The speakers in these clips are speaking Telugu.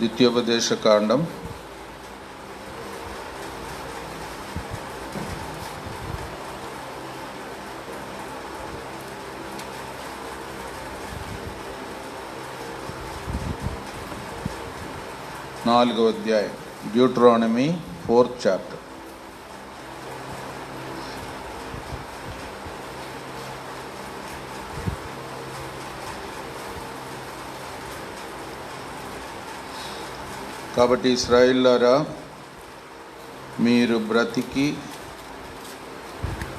ద్వితీయోపదేశకాండం 4వ అధ్యాయం, డ్యూటరానమీ 4th chapter. కాబట్టి ఇశ్రాయేలులారా, మీరు బ్రతికి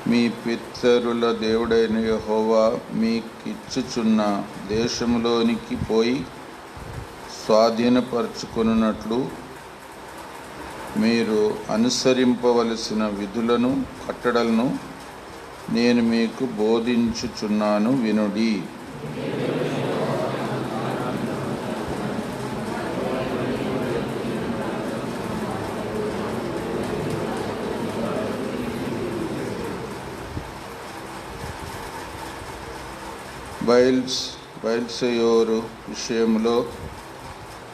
మీ పితరుల దేవుడైన యెహోవా మీకిచ్చుచున్న దేశంలోనికి పోయి స్వాధీనపరచుకొనున్నట్లు మీరు అనుసరింపవలసిన విధులను కట్టడలను నేను మీకు బోధించుచున్నాను, వినుడి. బయల్సెయోరు విషయంలో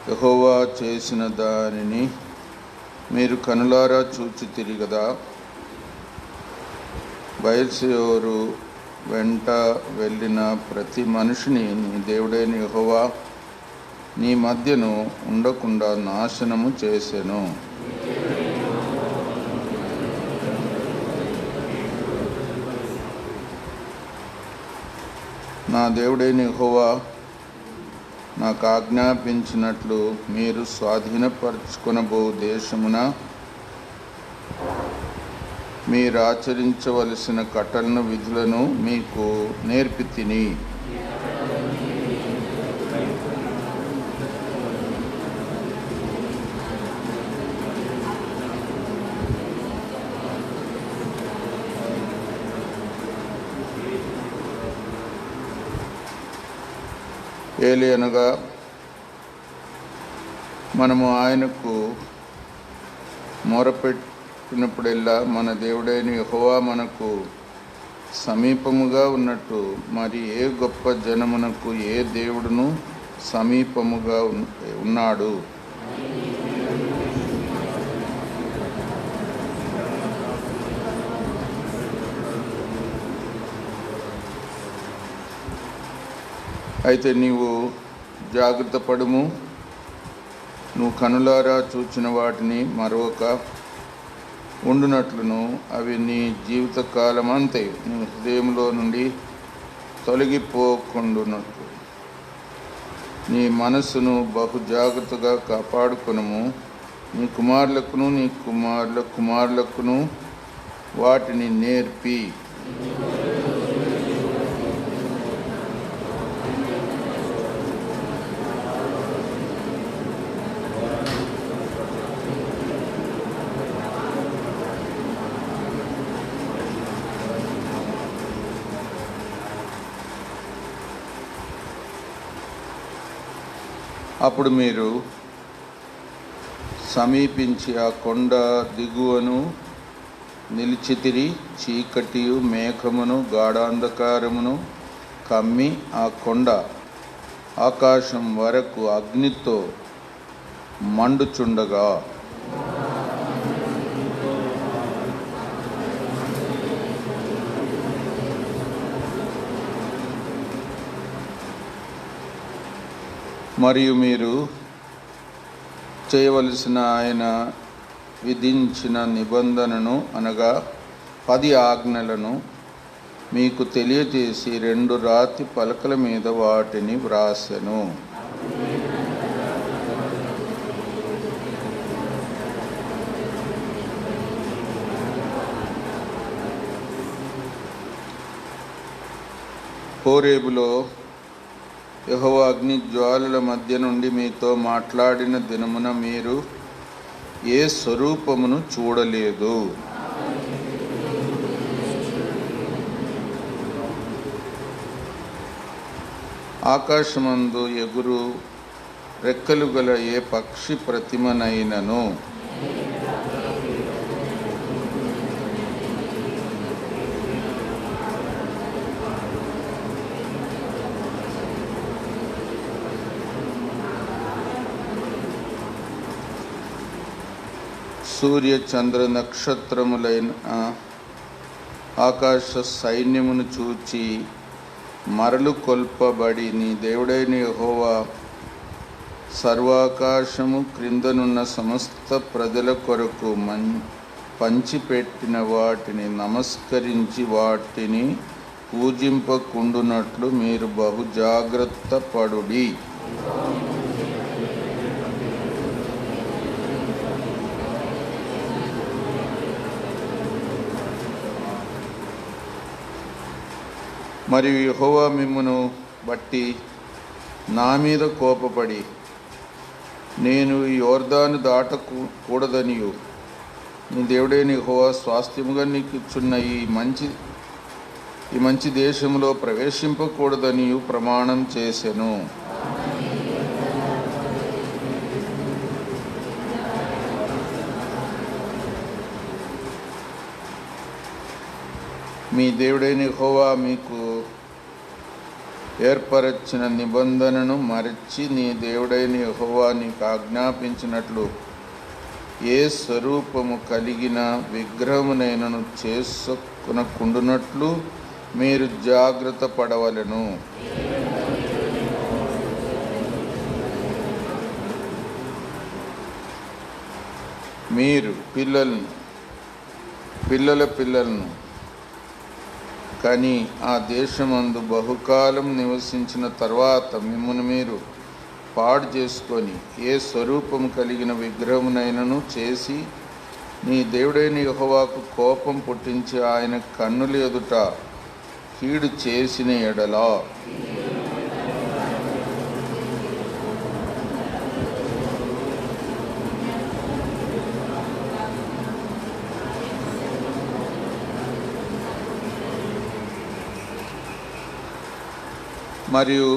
యెహోవా చేసిన దానిని మీరు కనులారా చూచితిరి గదా. బయల్సెయోరు వెంట వెళ్ళిన ప్రతి మనిషిని నీ దేవుడైన యెహోవా నీ మధ్యను ఉండకుండా నాశనము చేసెను. నా దేవుడైన యెహోవా నాకు ఆజ్ఞాపించినట్లు మీరు స్వాధీనపరచుకొనబో దేశమున మీరు ఆచరించవలసిన కట్టలను విధులను మీకు నేర్పితిని. ఏలయనగా మనము ఆయనకు మొరపెట్టినప్పుడెల్లా మన దేవుడైన యెహోవా మనకు సమీపముగా ఉన్నట్టు మరి ఏ గొప్ప జనమునకు ఏ దేవుడును సమీపముగా ఉన్నాడు. అయితే నీవు జాగ్రత్త పడుము. నువ్వు కనులారా చూచిన వాటిని మరొక ఉండునట్లును అవి నీ జీవితకాలమంతే నీ హృదయంలో నుండి తొలగిపోకుండునట్లు నీ మనస్సును బహు జాగ్రత్తగా కాపాడుకొనుము. నీ కుమారులకును నీ కుమారుల కుమారులకును వాటిని నేర్పి అప్పుడు మీరు సమీపించి ఆ కొండ దిగువను నిలిచితిరి. చీకటియు మేఘమును గాఢాంధకారమును కమ్మి ఆ కొండ ఆకాశం వరకు అగ్నితో మండుచుండగా మరియు మీరు చేయవలసిన ఆయన విధించిన నిబంధనను అనగా 10 ఆజ్ఞలను మీకు తెలియజేసి 2 రాతి పలకల మీద వాటిని వ్రాసెను. హోరేబులో యెహోవా అగ్ని జ్వాలల మధ్య నుండి మీతో మాట్లాడిన దినమున మీరు ఏ స్వరూపమును చూడలేదు. ఆకాశమందు ఎగురు రెక్కలు గల ఏ పక్షి ప్రతిమనైనను సూర్య చంద్ర నక్షత్రములైన ఆకాశ సైన్యమును చూచి మరలు కొల్పబడి నీ దేవుడైన యెహోవా సర్వాకాశము క్రిందనున్న సమస్త ప్రజల కొరకు పంచిపెట్టిన వాటిని నమస్కరించి వాటిని పూజింపకుండునట్లు మీరు బహు జాగ్రత్త పడుడి. మరియు యెహోవా మిమ్మును బట్టి నా మీద కోపపడి నేను ఈ యోర్దాను దాటకూడదనియు నీ దేవుడైన యెహోవా స్వాస్థ్యముగా నీకు ఇచ్చున్న ఈ మంచి దేశంలో ప్రవేశింపకూడదనియు ప్రమాణం చేసెను. మీ దేవుడైన యెహోవా మీకు ఏర్పరచిన నిబంధనను మరచి నీ దేవుడైన యెహోవా నీకు ఆజ్ఞాపించినట్లు ఏ స్వరూపము కలిగిన విగ్రహమునైనను చేసుకొనకుండునట్లు మీరు జాగ్రత్త పడవలెను. మీరు పిల్లల పిల్లలను కానీ ఆ దేశమందు బహుకాలం నివసించిన తర్వాత మిమ్మును మీరు పాడు చేసుకొని ఏ స్వరూపము కలిగిన విగ్రహమునైనను చేసి నీ దేవుడైన యెహోవాకు కోపం పుట్టించి ఆయన కన్నుల ఎదుట కీడు చేసిన ఎడల మరియు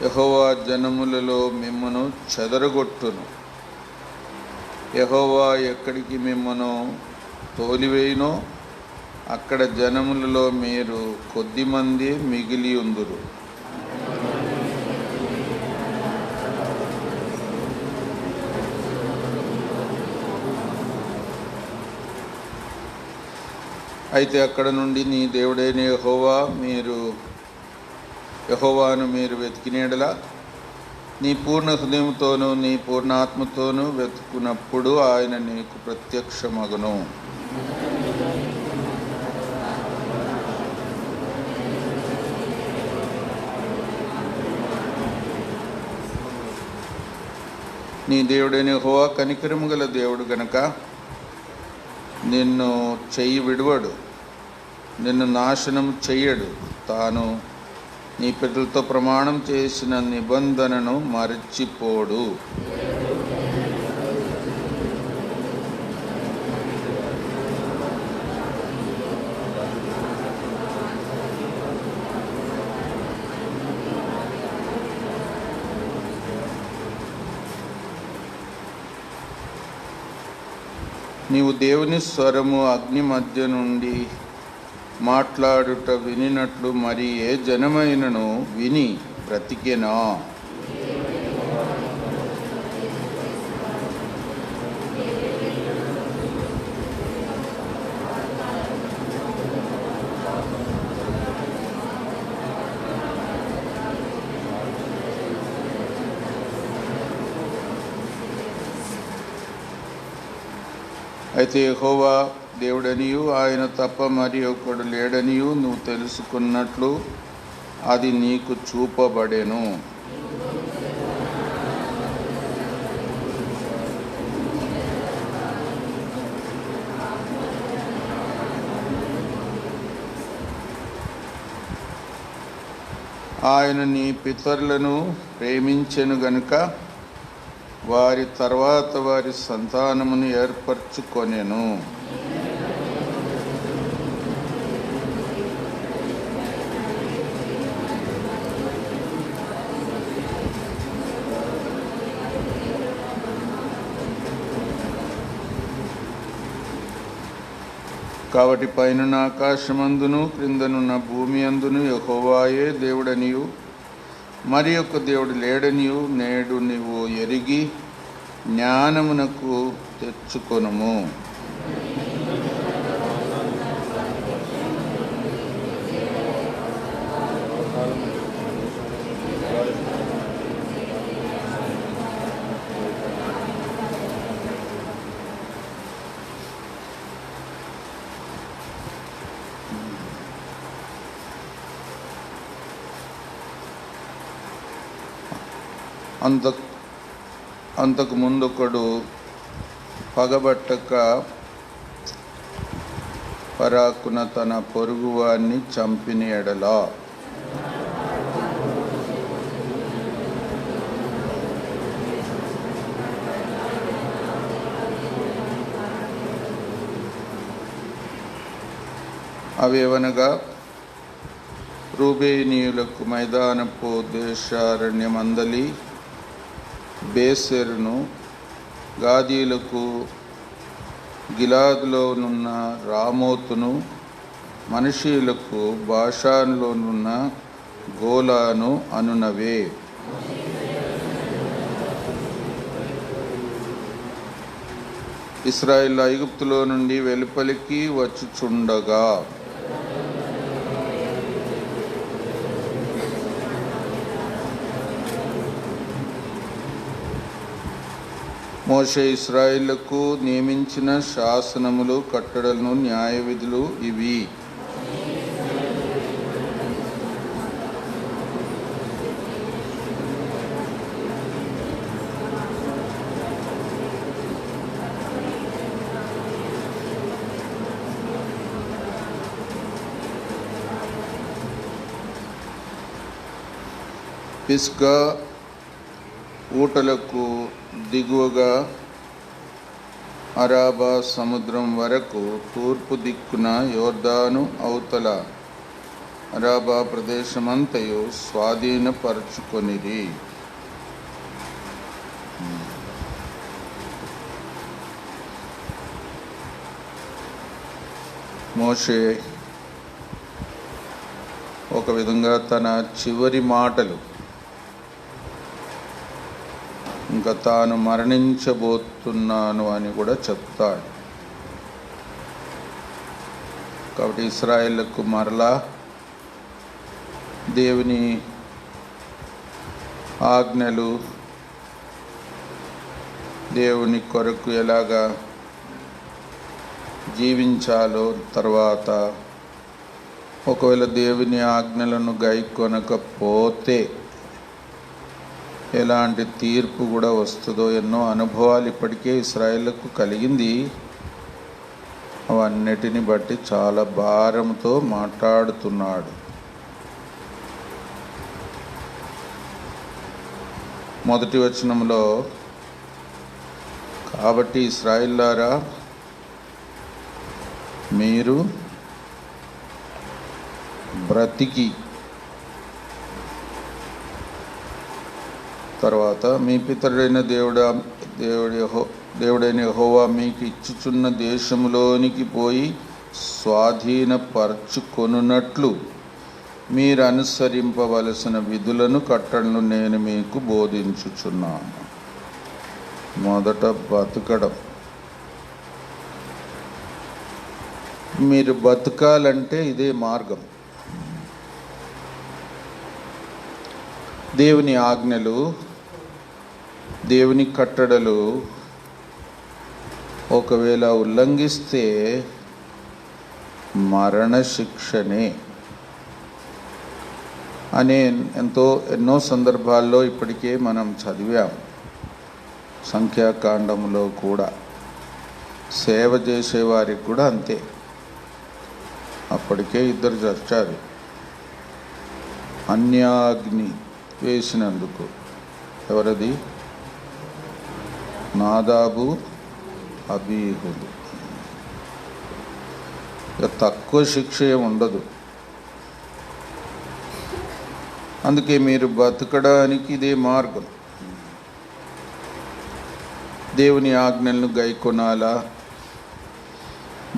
యెహోవా జనములలో మిమ్మును చెదరగొట్టును. యెహోవా ఎక్కడికి మిమ్మును తోలివేయునో అక్కడ జనములలో మీరు కొద్దిమంది మిగిలి ఉందురు. అయితే అక్కడ నుండి నీ దేవుడైన యెహోవాను మీరు వెతికినేడలా నీ పూర్ణ హృదయంతోనూ నీ పూర్ణ ఆత్మతోనూ వెతుకున్నప్పుడు ఆయన నీకు ప్రత్యక్షమగును. నీ దేవుడైన యెహోవా కనికరము గల దేవుడు గనక నిన్ను చెయ్యి విడువడు, నిన్ను నాశనం చెయ్యడు. తాను నీ పితరులతో ప్రమాణం చేసిన నిబంధనను మరచిపోడు. నీవు దేవుని స్వరము అగ్ని మధ్య నుండి మాట్లాడుట వినినట్లు మరి ఏ జనమైనను విని బ్రతికెనా? అయితే యెహోవా దేవుడనియు ఆయన తప్ప మరి ఒకడు లేడనియు నువ్వు తెలుసుకున్నట్లు అది నీకు చూపబడెను. ఆయన నీ పితరులను ప్రేమించెను గనుక వారి తర్వాత వారి సంతానమును ఏర్పరచుకొనెను. కాబట్టి పైనున్న ఆకాశమందును క్రిందనున్న భూమి అందును యెహోవాయే దేవుడనియు మరి యొక్క దేవుడు లేడనియు నేడు నీవు ఎరిగి జ్ఞానమునకు తెచ్చుకొనుము. అంతకు ముందొకడు పగబట్టక పరాకున తన పొరుగువాన్ని చంపిన ఎడల అవేవనగా రూబేనీయులకు మైదానపు దేశారణ్యమందలి బేసెరును, గాదీలకు గిలాదులోనున్న రామోతును, మనషీలకు బాషానులోనున్న గోలాను అనునవే. ఇశ్రాయేలు ఐగుప్తులో నుండి వెలుపలికి వచ్చుచుండగా మోషే ఇశ్రాయేలుకు నియమించిన శాసనములు, కట్టడలను, న్యాయ విధులు ఇవి. పిస్గా ఊటలకు దిగువగా అరాబా సముద్రం వరకు తూర్పు దిక్కున యోర్దాను అవతల అరాబా ప్రదేశమంతయు స్వాధీనపరచుకొనిరి. మోషే ఒక విధంగా తన చివరి మాటలు, ఇంకా తాను మరణించబోతున్నాను అని కూడా చెప్తాడు. కాబట్టి ఇశ్రాయేలుకు మరలా దేవుని ఆజ్ఞలు, దేవుని కొరకు ఎలాగా జీవించాలో, తర్వాత ఒకవేళ దేవుని ఆజ్ఞలను గైకొనకపోతే ఎలాంటి తీర్పు కూడా వస్తుందో, ఎన్నో అనుభవాలు ఇప్పటికే ఇశ్రాయేలుకు కలిగింది. అవన్నిటిని బట్టి చాలా భారంతో మాట్లాడుతున్నాడు. మొదటి వచనంలో, కాబట్టి ఇశ్రాయేలులారా, మీరు బ్రతికి, తర్వాత మీ పితరుడైన దేవుడైన యెహోవా మీకు ఇచ్చుచున్న దేశములోనికి పోయి స్వాధీనపరచుకొనున్నట్లు మీరు అనుసరింపవలసిన విధులను, కట్టడలను నేను మీకు బోధించుచున్నాను. మొదట బతకడం. మీరు బతకాలంటే ఇదే మార్గం. దేవుని ఆజ్ఞలు, దేవుని కట్టడలు ఒకవేళ ఉల్లంఘిస్తే మరణశిక్షనే అనే ఎన్నో సందర్భాల్లో ఇప్పటికే మనం చదివాం. సంఖ్యాకాండములో కూడా సేవ చేసేవారికి కూడా అంతే. అప్పటికే ఇద్దరు చచ్చారు అన్యాగ్ని వేసినందుకు. ఎవరది? నాదాబు, అబీహులు. తక్కువ శిక్ష ఉండదు. అందుకే మీరు బతకడానికి ఇదే మార్గం. దేవుని ఆజ్ఞలను గైకొనాలా,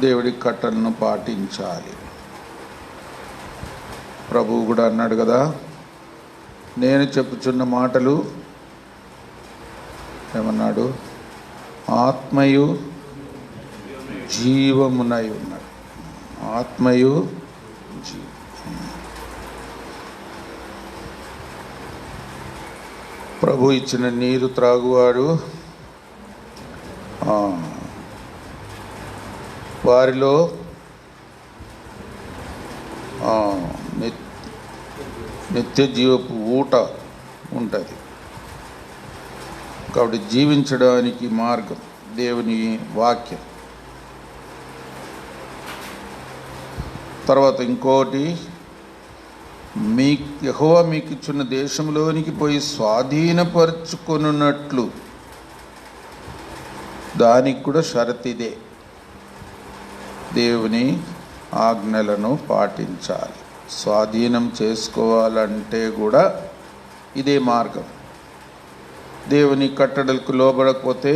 దేవుడి కట్టలను పాటించాలి. ప్రభువు కూడా అన్నాడు కదా, నేను చెప్పుచున్న మాటలు ఏమన్నాడు? ఆత్మయు జీవమునై ఉన్నది. ఆత్మయు ప్రభు ఇచ్చిన నీరు త్రాగువాడు వారిలో నిత్య జీవపు ఊట ఉంటుంది. కాబట్టి జీవించడానికి మార్గం దేవుని వాక్యం. తర్వాత ఇంకోటి, యెహోవా మీకు ఇచ్చిన దేశంలోనికి పోయి స్వాధీనపరుచుకొనున్నట్లు, దానికి కూడా షరతిదే, దేవుని ఆజ్ఞలను పాటించాలి. స్వాధీనం చేసుకోవాలంటే కూడా ఇదే మార్గం. దేవుని కట్టడలకు లోబడకపోతే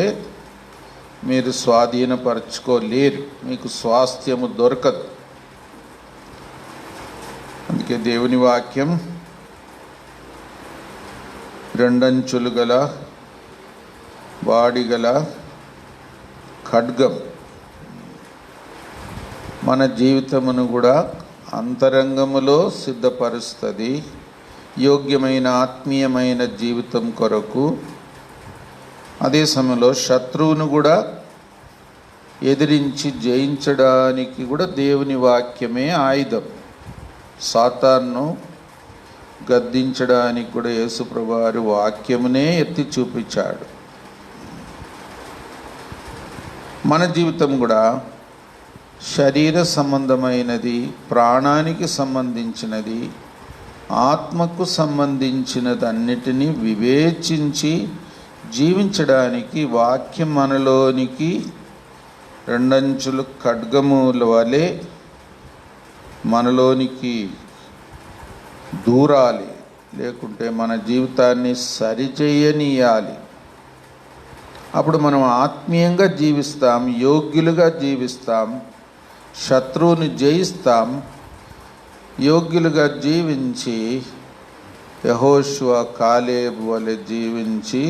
మీరు స్వాధీనపరచుకోలేరు, మీకు స్వాస్థ్యము దొరకదు. అందుకే దేవుని వాక్యం రెండంచులు గల వాడిగల ఖడ్గం మన జీవితమును కూడా అంతరంగములో సిద్ధపరుస్తుంది. యోగ్యమైన ఆత్మీయమైన జీవితం కొరకు, అదే సమయంలో శత్రువును కూడా ఎదిరించి జయించడానికి కూడా దేవుని వాక్యమే ఆయుధం. సాతాన్ను గద్దించడానికి కూడా యేసుప్రభువారి వాక్యమునే ఎత్తి చూపించాడు. మన జీవితం కూడా శరీర సంబంధమైనది, ప్రాణానికి సంబంధించినది, ఆత్మకు సంబంధించినది అన్నిటినీ వివేచించి జీవించడానికి వాక్యం మనలోనికి రెండంచుల ఖడ్గముల వలె మనలోనికి దూరాలి, లేకుంటే మన జీవితాన్ని సరిచేయనీయాలి. అప్పుడు మనం ఆత్మీయంగా జీవిస్తాం, యోగ్యులుగా జీవిస్తాం, శత్రువుని జయిస్తాం. యోగ్యులుగా జీవించి యెహోషువ కాలేబు వలె జీవించి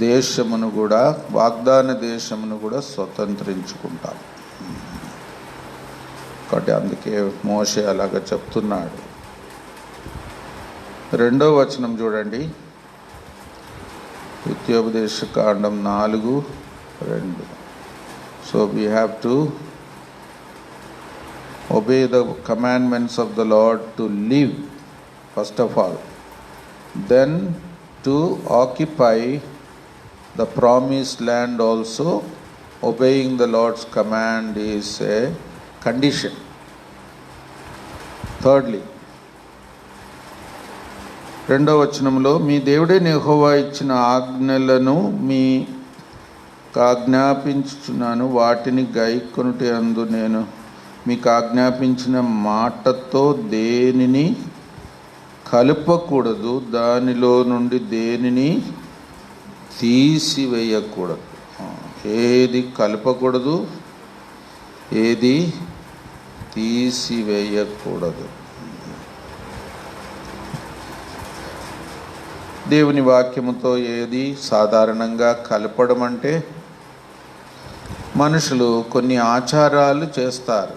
దేశమును కూడా, వాగ్దాన దేశమును కూడా స్వతంత్రించుకుంటాం. కాబట్టి అందుకే మోషే అలాగా చెప్తున్నాడు. 2వ వచనం చూడండి, ద్వితీయోపదేశకాండం 4:2. So we have to obey the commandments of the Lord to live, first of all. Then to occupy the promised land also, obeying the Lord's command is a condition. Thirdly, 2వ వచనంలో, మీ దేవుడైన యెహోవా ఇచ్చిన ఆజ్ఞలను మీకు ఆజ్ఞాపించుచున్నాను, వాటిని గైకొనుట యందు నేను మీకు ఆజ్ఞాపించిన మాటతో దేనిని కలపకూడదు, దానిలో నుండి దేనిని తీసివేయకూడదు. ఏది కలపకూడదు, ఏది తీసివేయకూడదు. దేవుని వాక్యముతో ఏది సాధారణంగా కలపడం అంటే, మనుషులు కొన్ని ఆచారాలు చేస్తారు,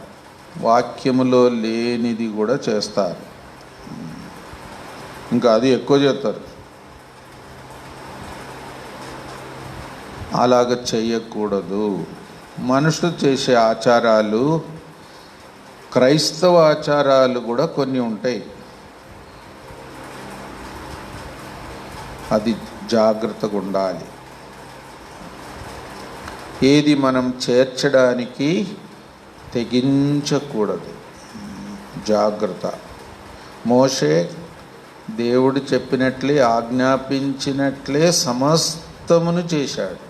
వాక్యములో లేనిది కూడా చేస్తారు, ఇంకా అది ఎక్కువ చేస్తారు. అలాగ చెయ్యకూడదు. మనుషులు చేసే ఆచారాలు, క్రైస్తవ ఆచారాలు కూడా కొన్ని ఉంటాయి. అది జాగ్రత్తగా ఉండాలి. ఏది మనం చేర్చడానికి తెగించకూడదు, జాగ్రత్త. మోషే దేవుడు చెప్పినట్లే, ఆజ్ఞాపించినట్లే సమస్తమును చేశాడు,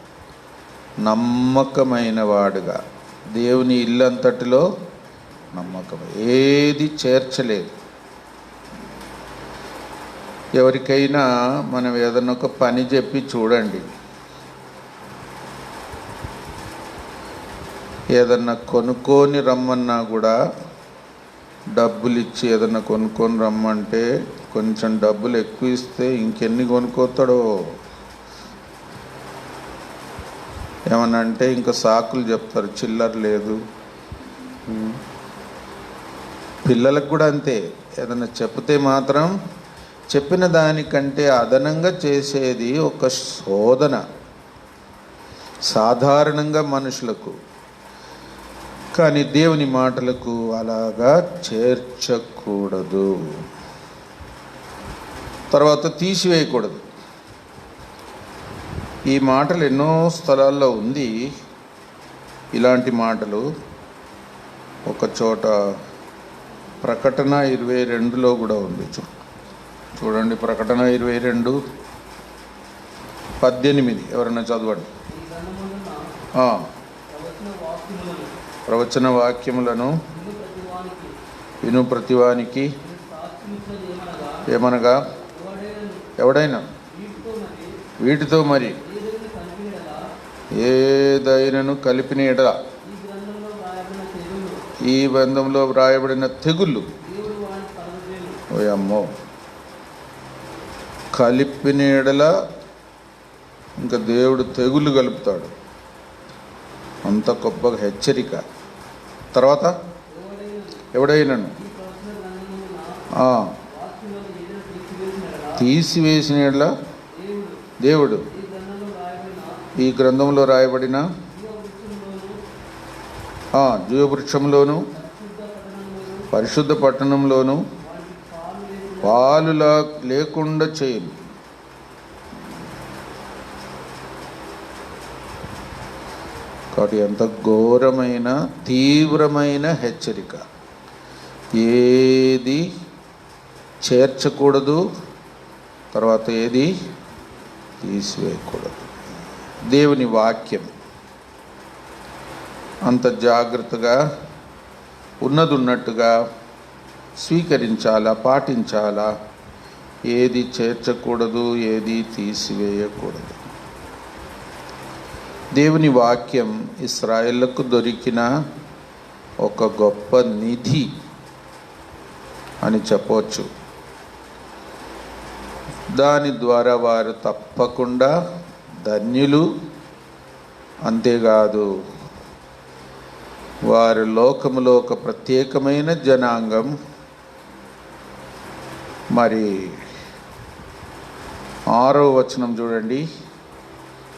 నమ్మకమైన వాడుగా. దేవుని ఇల్లంతటిలో నమ్మకం, ఏది చేర్చలేదు. ఎవరికైనా మనం ఏదన్నా ఒక పని చెప్పి చూడండి, ఏదన్నా కొనుక్కొని రమ్మన్నా కూడా డబ్బులు ఇచ్చి ఏదన్నా కొనుక్కొని రమ్మంటే కొంచెం డబ్బులు ఎక్కువ ఇస్తే ఇంకెన్ని కొనుక్కోతాడో. ఏమన్నా అంటే ఇంకా సాకులు చెప్తారు, చిల్లర లేదు. పిల్లలకు కూడా అంతే, ఏదన్నా చెప్తే మాత్రం చెప్పిన దానికంటే అదనంగా చేసేది ఒక శోధన సాధారణంగా మనుషులకు. కానీ దేవుని మాటలకు అలాగా చేర్చకూడదు, తర్వాత తీసివేయకూడదు. ఈ మాటలు ఎన్నో స్థలాల్లో ఉంది. ఇలాంటి మాటలు ఒక చోట ప్రకటన 22లో కూడా ఉంది. చూడండి, ప్రకటన 22:18. ఎవరన్నా చదవండి. ప్రవచన వాక్యములను విను ప్రతివానికి ఏమనగా, ఎవడైనా వీటితో మరి ఏదైనాను కలిపిన ఎడల ఈ బంధంలో వ్రాయబడిన తెగుళ్ళు, ఓయమ్మో, కలిపిన ఎడల ఇంకా దేవుడు తెగుళ్ళు కలుపుతాడు. అంత గొప్ప హెచ్చరిక. తర్వాత ఎవడైనాను తీసివేసిన ఎడల దేవుడు ఈ గ్రంథంలో రాయబడిన జీవవృక్షంలోను పరిశుద్ధ పట్టణంలోను పాలులా లేకుండా చేయను. కాబట్టి ఎంత ఘోరమైన తీవ్రమైన హెచ్చరిక. ఏది చేర్చకూడదు, తర్వాత ఏది తీసివేయకూడదు. దేవుని వాక్యం అంత జాగ్రత్తగా ఉన్నది ఉన్నట్టుగా స్వీకరించాలా, పాటించాలా. ఏది చేర్చకూడదు, ఏది తీసివేయకూడదు. దేవుని వాక్యం ఇశ్రాయేలుకు దొరికిన ఒక గొప్ప నిధి అని చెప్పవచ్చు. దాని ద్వారా వారు తప్పకుండా ధన్యులు. అంతేకాదు, వారి లోకములో ఒక ప్రత్యేకమైన జనాంగం. మరి 6వ వచనం చూడండి,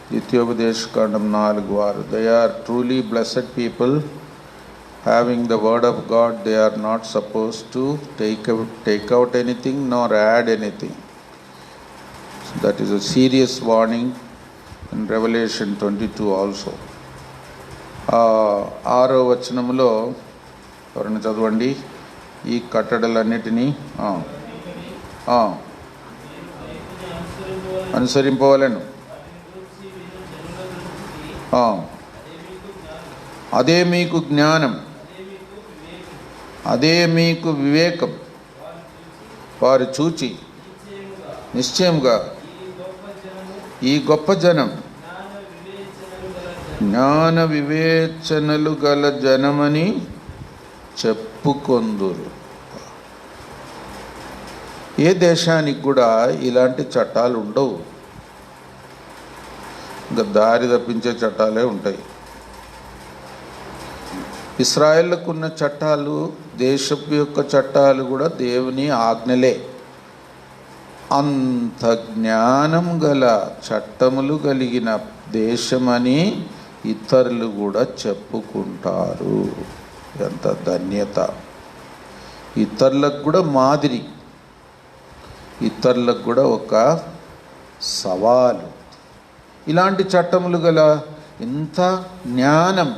ద్వితీయోపదేశకాండం 4:6. They are truly blessed people, having the word of God. They are not supposed to take out anything nor add anything. That is a serious warning in Revelation 22 also. 6వ వచనంలో ఎవరైనా చదవండి. ఈ కట్టడలన్నిటినీ అనుసరింపవలెను. అదే మీకు జ్ఞానం, అదే మీకు వివేకం. వారు చూచి నిశ్చయముగా ఈ గొప్ప జనం జ్ఞాన వివేచనలు గల జనమని చెప్పుకొందురు. ఏ దేశానికి కూడా ఇలాంటి చట్టాలు ఉండవు. ఇంకా దారి తప్పించే చట్టాలే ఉంటాయి. ఇశ్రాయేలుకు ఉన్న చట్టాలు, దేశపు యొక్క చట్టాలు కూడా దేవుని ఆజ్ఞలే. అంత జ్ఞానం గల చట్టములు కలిగిన దేశమని ఇతరులు కూడా చెప్పుకుంటారు. ఎంత ధన్యత! ఇతరులకు కూడా మాదిరి, ఇతరులకు కూడా ఒక సవాలు. ఇలాంటి చట్టములు గల ఇంత జ్ఞానం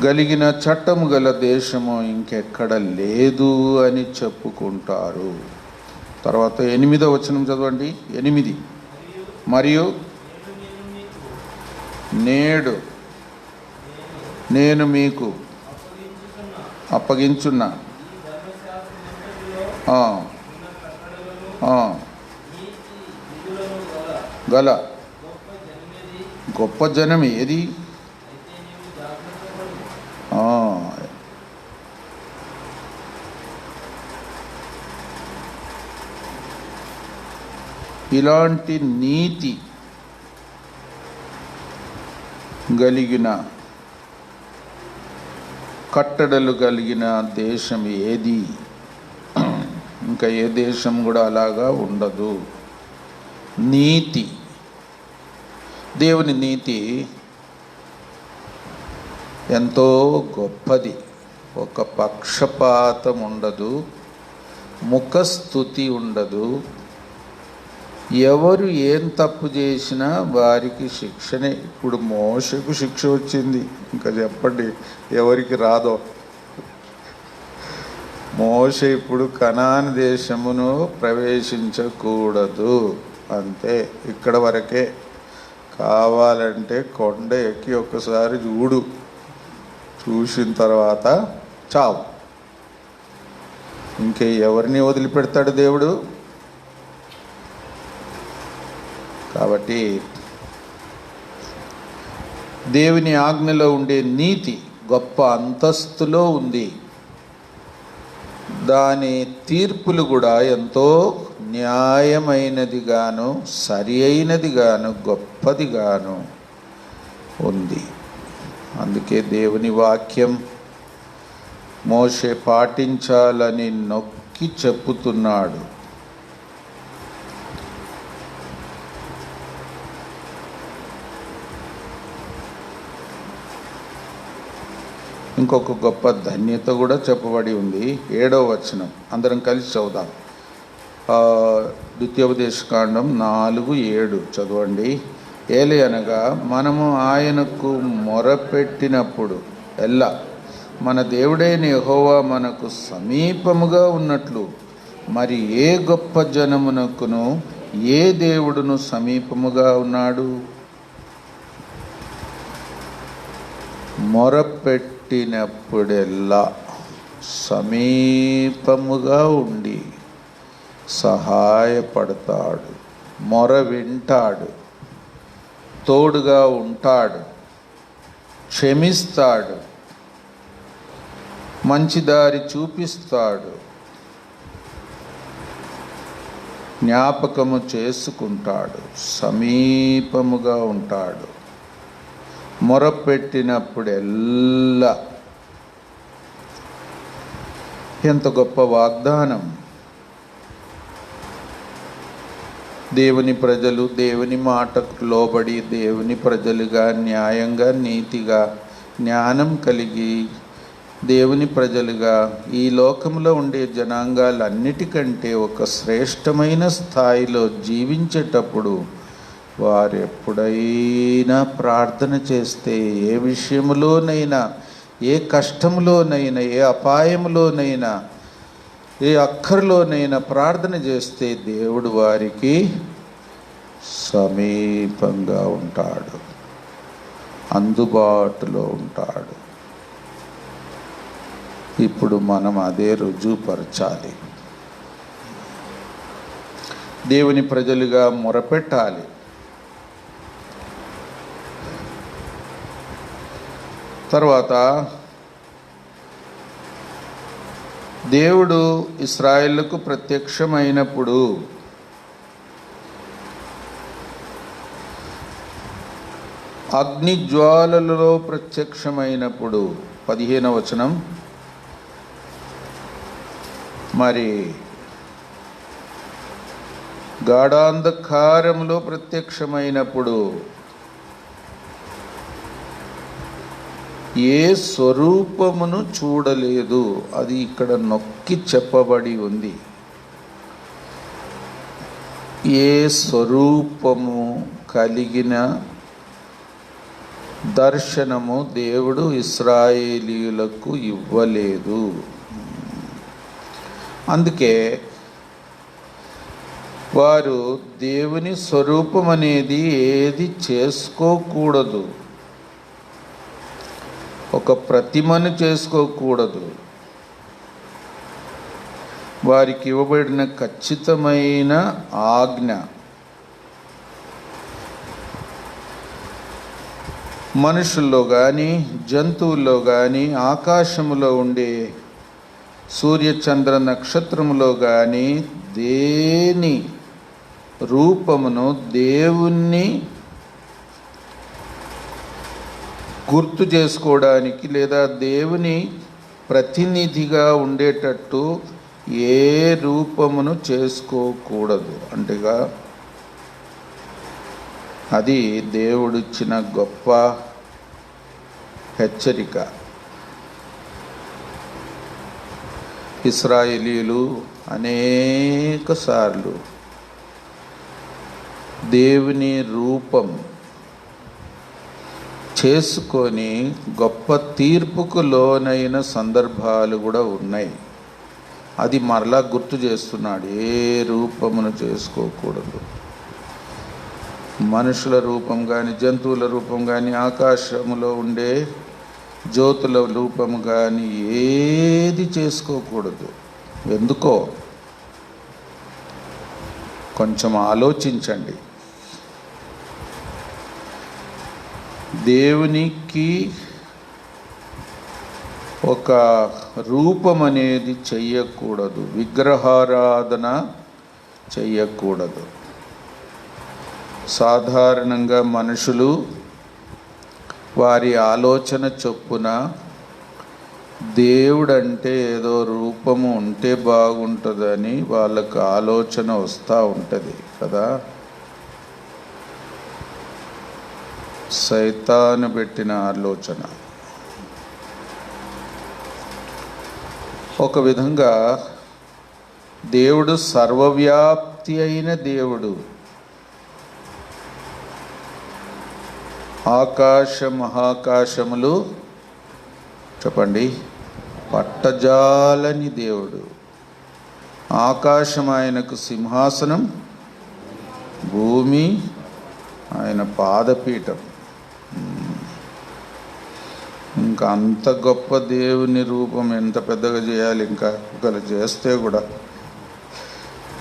కలిగిన చట్టము గల దేశము ఇంకెక్కడ లేదు అని చెప్పుకుంటారు. తర్వాత 8వ వచనం చదవండి. 8. మరియు నేడు నేను మీకు అప్పగించున్న గల గొప్ప జనం ఏది? ఇలాంటి నీతి కలిగిన కట్టడలు కలిగిన దేశం ఏది? ఇంకా ఏ దేశం కూడా అలాగా ఉండదు. నీతి, దేవుని నీతి ఎంతో గొప్పది. ఒక పక్షపాతం ఉండదు, ముఖస్థుతి ఉండదు. ఎవరు ఏం తప్పు చేసినా వారికి శిక్షనే. ఇప్పుడు మోషకు శిక్ష వచ్చింది, ఇంకా చెప్పండి ఎవరికి రాదో. మోషే ఇప్పుడు కనాను దేశమును ప్రవేశించకూడదు, అంతే, ఇక్కడ వరకే. కావాలంటే కొండ ఎక్కి ఒక్కసారి చూసిన తర్వాత చావు. ఇంకే ఎవరిని వదిలిపెడతాడు దేవుడు? కాబట్టి దేవుని ఆజ్ఞలో ఉండే నీతి గొప్ప అంతస్తులో ఉంది. దాని తీర్పులు కూడా ఎంతో న్యాయమైనదిగాను, సరి అయినదిగాను, గొప్పదిగాను ఉంది. అందుకే దేవుని వాక్యం మోషే పాటించాలని నొక్కి చెప్పుతున్నాడు. ఇంకొక గొప్ప ధన్యత కూడా చెప్పబడి ఉంది. 7వ వచనం అందరం కలిసి చదువుదాం. ద్వితీయోపదేశకాండం 4:7 చదవండి. ఏలయనగా మనము ఆయనకు మొరపెట్టినప్పుడు ఎల్లా మన దేవుడైన యెహోవా మనకు సమీపముగా ఉన్నట్లు మరి ఏ గొప్ప జనమునకును ఏ దేవుడును సమీపముగా ఉన్నాడు? మొరపెట్టినప్పుడెల్లా సమీపముగా ఉండి సహాయపడతాడు, మొర వింటాడు, తోడుగా ఉంటాడు, క్షమిస్తాడు, మంచి దారి చూపిస్తాడు, జ్ఞాపకము చేసుకుంటాడు, సమీపముగా ఉంటాడు. మొరపెట్టినప్పుడెల్లా. ఎంత గొప్ప వాగ్దానం! దేవుని ప్రజలు దేవుని మాటకు లోబడి దేవుని ప్రజలుగా, న్యాయంగా, నీతిగా, జ్ఞానం కలిగి దేవుని ప్రజలుగా ఈ లోకంలో ఉండే జనాంగాలన్నిటికంటే ఒక శ్రేష్టమైన స్థాయిలో జీవించేటప్పుడు వారు ఎప్పుడైనా ప్రార్థన చేస్తే, ఏ విషయంలోనైనా, ఏ కష్టంలోనైనా, ఏ అపాయంలోనైనా, ఏ అక్కర్లోనైనా ప్రార్థన చేస్తే దేవుడు వారికి సమీపంగా ఉంటాడు, అందుబాటులో ఉంటాడు. ఇప్పుడు మనం అదే రుజువుపరచాలి. దేవుని ప్రజలుగా మొరపెట్టాలి. తర్వాత దేవుడు ఇశ్రాయేలుకు ప్రత్యక్షమైనప్పుడు అగ్నిజ్వాలలలో ప్రత్యక్షమైనప్పుడు 15వ వచనం, మరి గాఢాంధకారములో ప్రత్యక్షమైనప్పుడు ఏ స్వరూపమును చూడలేదు. అది ఇక్కడ నొక్కి చెప్పబడి ఉంది. ఏ స్వరూపము కలిగిన దర్శనము దేవుడు ఇశ్రాయేలీయులకు ఇవ్వలేదు. అందుకే వారు దేవుని స్వరూపం అనేది ఏది చేసుకోకూడదు, ఒక ప్రతిమను చేసుకోకూడదు. వారికి ఇవ్వబడిన ఖచ్చితమైన ఆజ్ఞ మనుషుల్లో కానీ, జంతువుల్లో కానీ, ఆకాశములో ఉండే సూర్యచంద్ర నక్షత్రములో కానీ దేని రూపమును దేవుణ్ణి గుర్తు చేసుకోవడానికి లేదా దేవుని ప్రతినిధిగా ఉండేటట్టు ఏ రూపమును చేసుకోకూడదు. అంటేగా అది దేవుడిచ్చిన గొప్ప హెచ్చరిక. ఇశ్రాయేలీయులు అనేక సార్లు దేవుని రూపం చేసుకొని గొప్ప తీర్పుకు లోనైన సందర్భాలు కూడా ఉన్నాయి. అది మరలా గుర్తు చేస్తున్నాడు. ఏ రూపమును చేసుకోకూడదు. మనుషుల రూపం కానీ, జంతువుల రూపం కానీ, ఆకాశములో ఉండే జ్యోతుల రూపం కానీ ఏది చేసుకోకూడదు. ఎందుకో కొంచెం ఆలోచించండి. దేవునికి ఒక రూపం అనేది చెయ్యకూడదు. విగ్రహారాధన చెయ్యకూడదు. సాధారణంగా మనుషులు వారి ఆలోచన చొప్పున దేవుడంటే ఏదో రూపము ఉంటే బాగుంటుందని వాళ్ళకు ఆలోచన వస్తూ ఉంటుంది కదా. సైతాను పెట్టిన ఆలోచన. ఒక విధంగా దేవుడు సర్వవ్యాప్తి అయిన దేవుడు. ఆకాశ మహాకాశములు చెప్పండి పట్టజాలని దేవుడు. ఆకాశం ఆయనకు సింహాసనం, భూమి ఆయన పాదపీఠం. ఇంకా అంత గొప్ప దేవుని రూపం ఎంత పెద్దగా చేయాలి? ఇంకా ఒకరు చేస్తే కూడా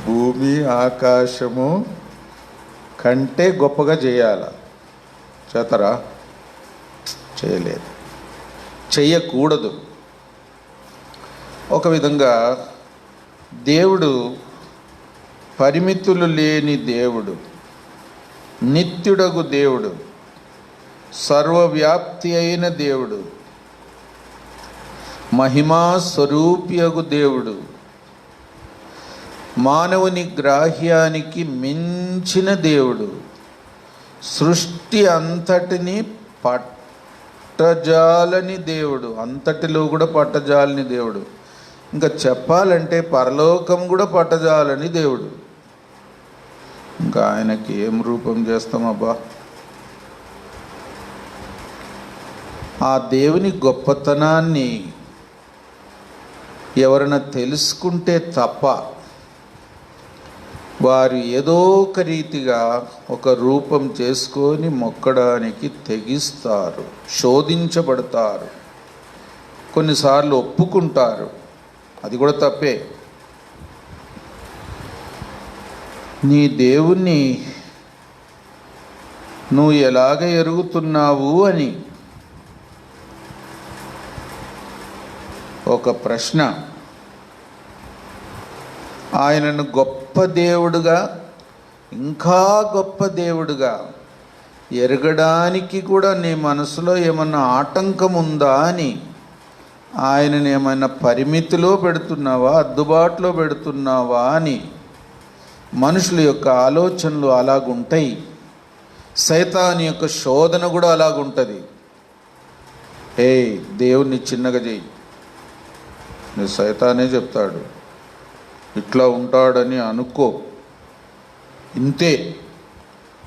భూమి ఆకాశము కంటే గొప్పగా చేయాల. చేతరా? చేయలేదు, చెయ్యకూడదు. ఒక విధంగా దేవుడు పరిమితులు లేని దేవుడు, నిత్యుడగు దేవుడు, సర్వవ్యాప్తి అయిన దేవుడు, మహిమా స్వరూపియగు దేవుడు, మానవుని గ్రాహ్యానికి మించిన దేవుడు, సృష్టి అంతటిని పట్టజాలని దేవుడు, అంతటిలో కూడా పట్టజాలని దేవుడు. ఇంకా చెప్పాలంటే పరలోకం కూడా పట్టజాలని దేవుడు. ఇంకా ఆయనకి ఏం రూపం చేస్తామబ్బా? ఆ దేవుని గొప్పతనాన్ని ఎవరైనా తెలుసుకుంటే తప్ప వారు ఏదో ఒక రీతిగా ఒక రూపం చేసుకొని మొక్కడానికి తెగిస్తారు, శోధించబడతారు, కొన్నిసార్లు ఒప్పుకుంటారు. అది కూడా తప్పే. నీ దేవుణ్ణి నువ్వు ఎలాగ ఎరుగుతున్నావు అని ఒక ప్రశ్న. ఆయనను గొప్ప దేవుడుగా, ఇంకా గొప్ప దేవుడుగా ఎరగడానికి కూడా నీ మనసులో ఏమన్నా ఆటంకం ఉందా అని ఆయనను ఏమైనా పరిమితిలో పెడుతున్నావా, అద్దుబాటులో పెడుతున్నావా అని మనుషుల యొక్క ఆలోచనలు అలాగుంటాయి. సైతాను యొక్క శోధన కూడా అలాగుంటుంది. దేవుణ్ణి చిన్నగా చేయి. నీ సైతానే చెప్తాడు ఇట్లా ఉంటాడని అనుకో. ఇంతే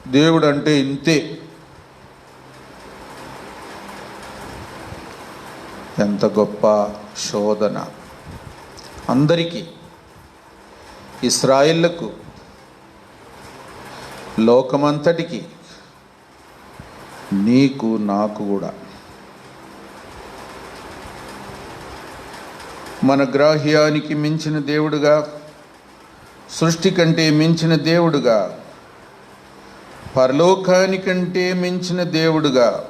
దేవుడు అంటే, ఇంతే. ఎంత గొప్ప శోధన అందరికీ, ఇశ్రాయేలుకు, లోకమంతటికి, నీకు నాకు కూడా. మన గ్రాహ్యానికి మించిన దేవుడుగా, సృష్టి కంటే మించిన దేవుడుగా, పరలోకానికంటే మించిన దేవుడుగా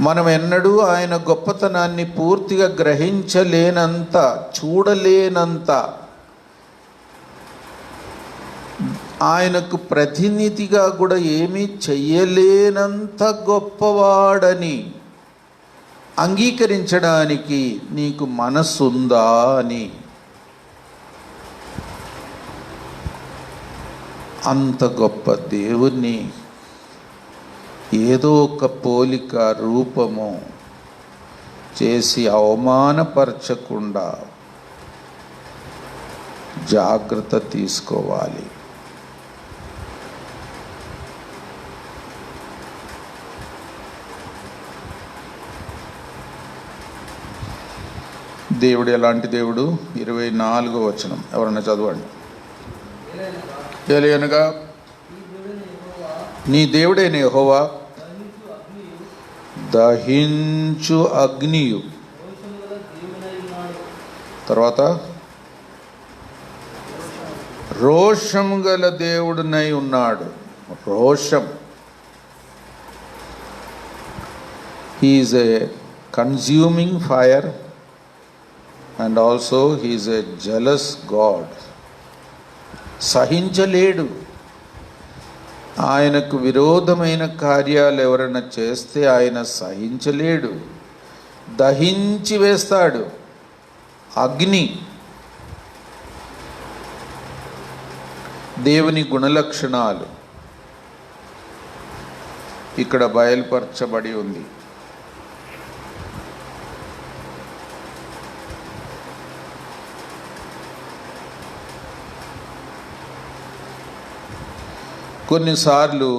మనం ఎన్నడూ ఆయన గొప్పతనాన్ని పూర్తిగా గ్రహించలేనంత, చూడలేనంత ఆయనకు ప్రతినిధిగా కూడా ఏమీ చెయ్యలేనంత గొప్పవాడని అంగీకరించడానికి నీకు మనసుందా అని. అంత గొప్ప దేవుణ్ణి ఏదో ఒక పోలిక రూపము చేసి అవమానపరచకుండా జాగ్రత్త తీసుకోవాలి. దేవుడు ఎలాంటి దేవుడు? 24వ వచనం ఎవరన్నా చదవండి. ఏలయనగా నీ దేవుడైన యెహోవా దహించు అగ్నియు, తర్వాత రోషము గల దేవుడునై ఉన్నాడు. రోషం, he is a consuming fire and also he is a jealous God. సహించలేడు. ఆయనకు విరోధమైన కార్యాలు ఎవరైనా చేస్తే ఆయన సహించలేడు, దహించి వేస్తాడు. అగ్ని దేవుని గుణలక్షణాలు ఇక్కడ బయలుపరచబడి ఉంది. కొన్నిసార్లు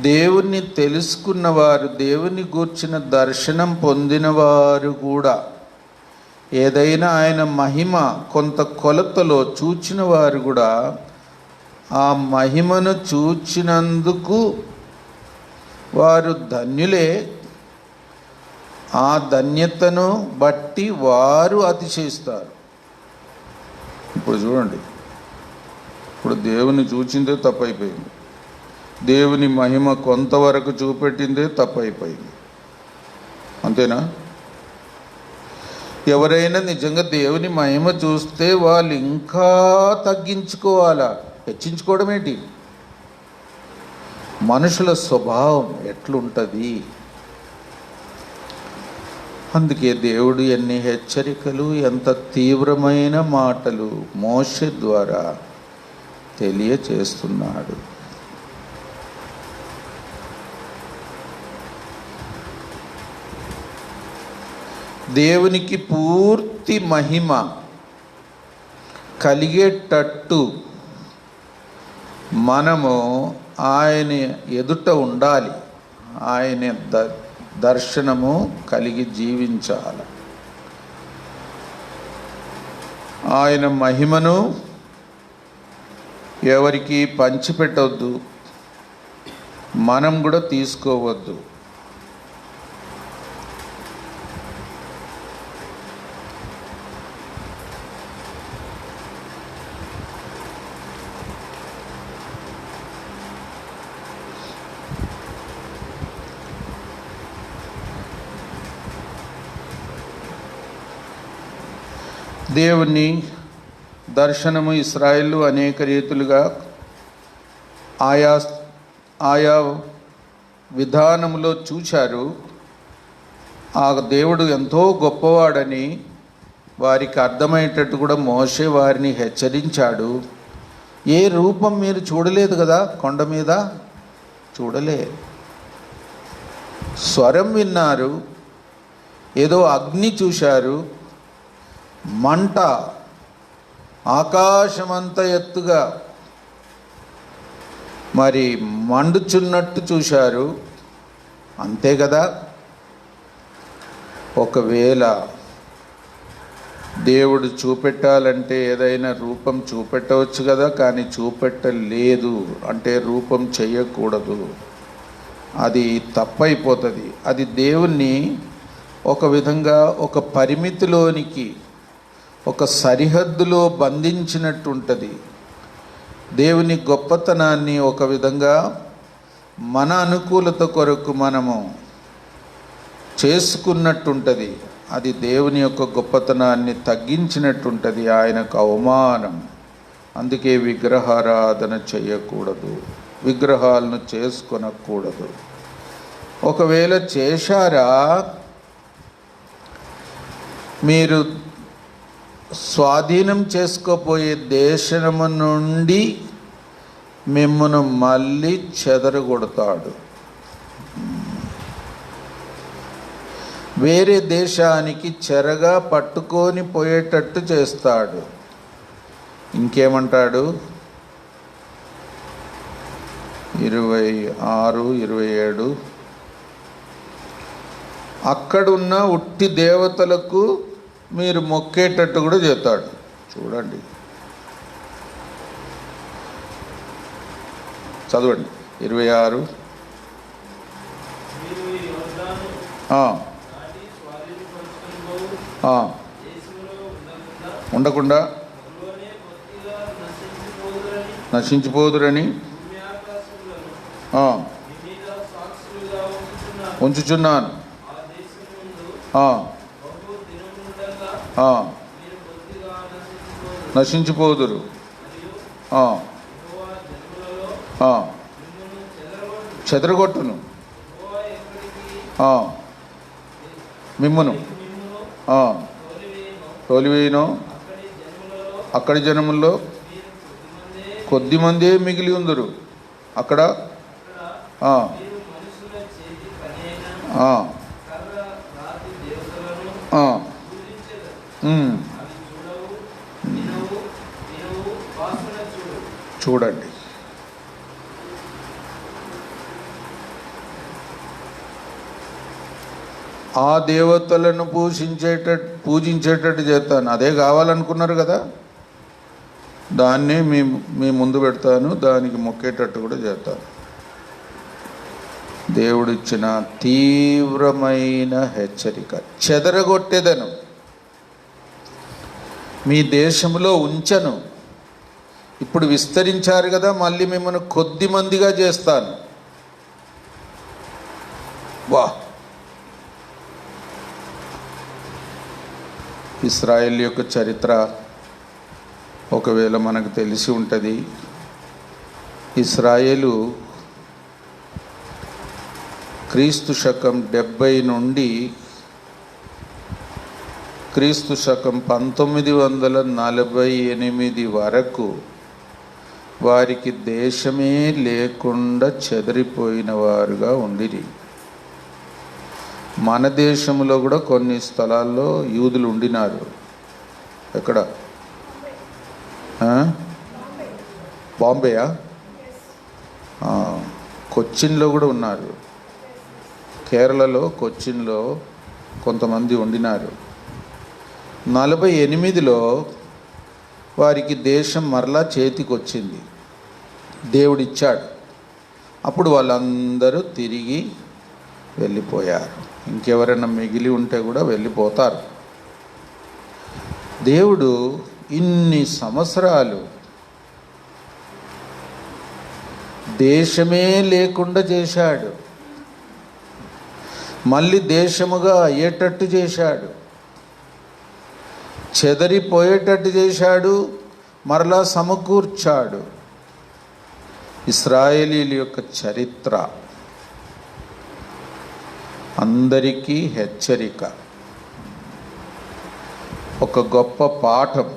దేవుణ్ణి తెలుసుకున్నవారు, దేవుని గూర్చిన దర్శనం పొందినవారు కూడా ఏదైనా ఆయన మహిమ కొంత కొలతలో చూచిన వారు కూడా ఆ మహిమను చూచినందుకు వారు ధన్యులే. ఆ ధన్యతను బట్టి వారు అతిశయిస్తారు. ఇప్పుడు చూడండి, ఇప్పుడు దేవుని చూచిందే తప్పైపోయింది, దేవుని మహిమ కొంతవరకు చూపెట్టిందే తప్పైపోయింది. అంతేనా? ఎవరైనా నిజంగా దేవుని మహిమ చూస్తే వాళ్ళు ఇంకా తగ్గించుకోవాలా? హెచ్చించుకోవడం ఏంటి? మనుషుల స్వభావం ఎట్లుంటుంది? అందుకే దేవుడు ఎన్ని హెచ్చరికలు, ఎంత తీవ్రమైన మాటలు మోషే ద్వారా తెలియచేస్తున్నాడు. దేవునికి పూర్తి మహిమ కలిగేటట్టు మనము ఆయన ఎదుట ఉండాలి. ఆయన దర్శనము కలిగి జీవించాలి. ఆయన మహిమను ఎవరికి పంచిపెట్టవద్దు, మనం కూడా తీసుకోవద్దు. దేవుని దర్శనము ఇశ్రాయేలు అనేక రీతులుగా ఆయా విధానంలో చూశారు. ఆ దేవుడు ఎంతో గొప్పవాడని వారికి అర్థమయ్యేటట్టు కూడా మోషే వారిని హెచ్చరించాడు. ఏ రూపం మీరు చూడలేదు కదా, కొండ మీద చూడలే. స్వరం విన్నారు, ఏదో అగ్ని చూశారు, మంట ఆకాశమంత ఎత్తుగా మరి మండుచున్నట్టు చూశారు. అంతే కదా. ఒకవేళ దేవుడు చూపెట్టాలంటే ఏదైనా రూపం చూపెట్టవచ్చు కదా, కానీ చూపెట్టలేదు అంటే రూపం చేయకూడదు, అది తప్పైపోతుంది. అది దేవుణ్ణి ఒక విధంగా ఒక పరిమితిలోనికి, ఒక సరిహద్దులో బంధించినట్టు ఉంటుంది. దేవుని గొప్పతనాన్ని ఒక విధంగా మన అనుకూలత కొరకు మనము చేసుకున్నట్టుంటుంది. అది దేవుని యొక్క గొప్పతనాన్ని తగ్గించినట్టుంటుంది. ఆయనకు అవమానం, అందుకే విగ్రహారాధన చేయకూడదు, విగ్రహాలను చేసుకొనకూడదు. ఒకవేళ చేశారా, మీరు స్వాధీనం చేసుకోపోయే దేశము నుండి మిమ్మను మళ్ళీ చెదరగొడతాడు. వేరే దేశానికి చెరగా పట్టుకొని పోయేటట్టు చేస్తాడు. ఇంకేమంటాడు? 26, 27 అక్కడున్న ఉట్టి దేవతలకు మీరు మొక్కేటట్టు కూడా చేస్తాడు. చూడండి, చదవండి 26. ఉండకుండా నశించిపోదురని ఉంచుచున్నాను. నశించిపోదురు. చెదరగొట్టును మిమ్మును తోలివేయును. అక్కడి జనముల్లో కొద్దిమందే మిగిలి ఉందరు. అక్కడ చూడండి, ఆ దేవతలను పూజించేటట్టు చేస్తాను. అదే కావాలనుకున్నారు కదా, దాన్ని మీ ముందు పెడతాను, దానికి మొక్కేటట్టు కూడా చేస్తాను. దేవుడిచ్చిన తీవ్రమైన హెచ్చరిక. చెదరగొట్టేదను, మీ దేశంలో ఉంచను. ఇప్పుడు విస్తరించారు కదా, మళ్ళీ మిమ్మల్ని కొద్ది మందిగా చేస్తాను. వా, ఇశ్రాయేల్ యొక్క చరిత్ర ఒకవేళ మనకు తెలిసి ఉంటుంది. ఇశ్రాయేలు క్రీస్తు శకం 70 నుండి క్రీస్తు శకం 1948 వరకు వారికి దేశమే లేకుండా చెదిరిపోయిన వారుగా ఉండిరి. మన దేశంలో కూడా కొన్ని స్థలాల్లో యూదులు ఉండినారు. ఎక్కడ? బాంబేయా? కొచ్చిన్లో కూడా ఉన్నారు. కేరళలో కొచ్చిన్లో కొంతమంది ఉండినారు. 48లో వారికి దేశం మరలా చేతికి వచ్చింది, దేవుడిచ్చాడు. అప్పుడు వాళ్ళందరూ తిరిగి వెళ్ళిపోయారు. ఇంకెవరైనా మిగిలి ఉంటే కూడా వెళ్ళిపోతారు. దేవుడు ఇన్ని సంవత్సరాలు దేశమే లేకుండా చేశాడు, మళ్ళీ దేశముగా అయ్యేటట్టు చేశాడు, చెదరిపోయేటట్టు చేశాడు, మరలా సమకూర్చాడు. ఇశ్రాయేలీల యొక్క చరిత్ర అందరికీ హెచ్చరిక, ఒక గొప్ప పాఠం.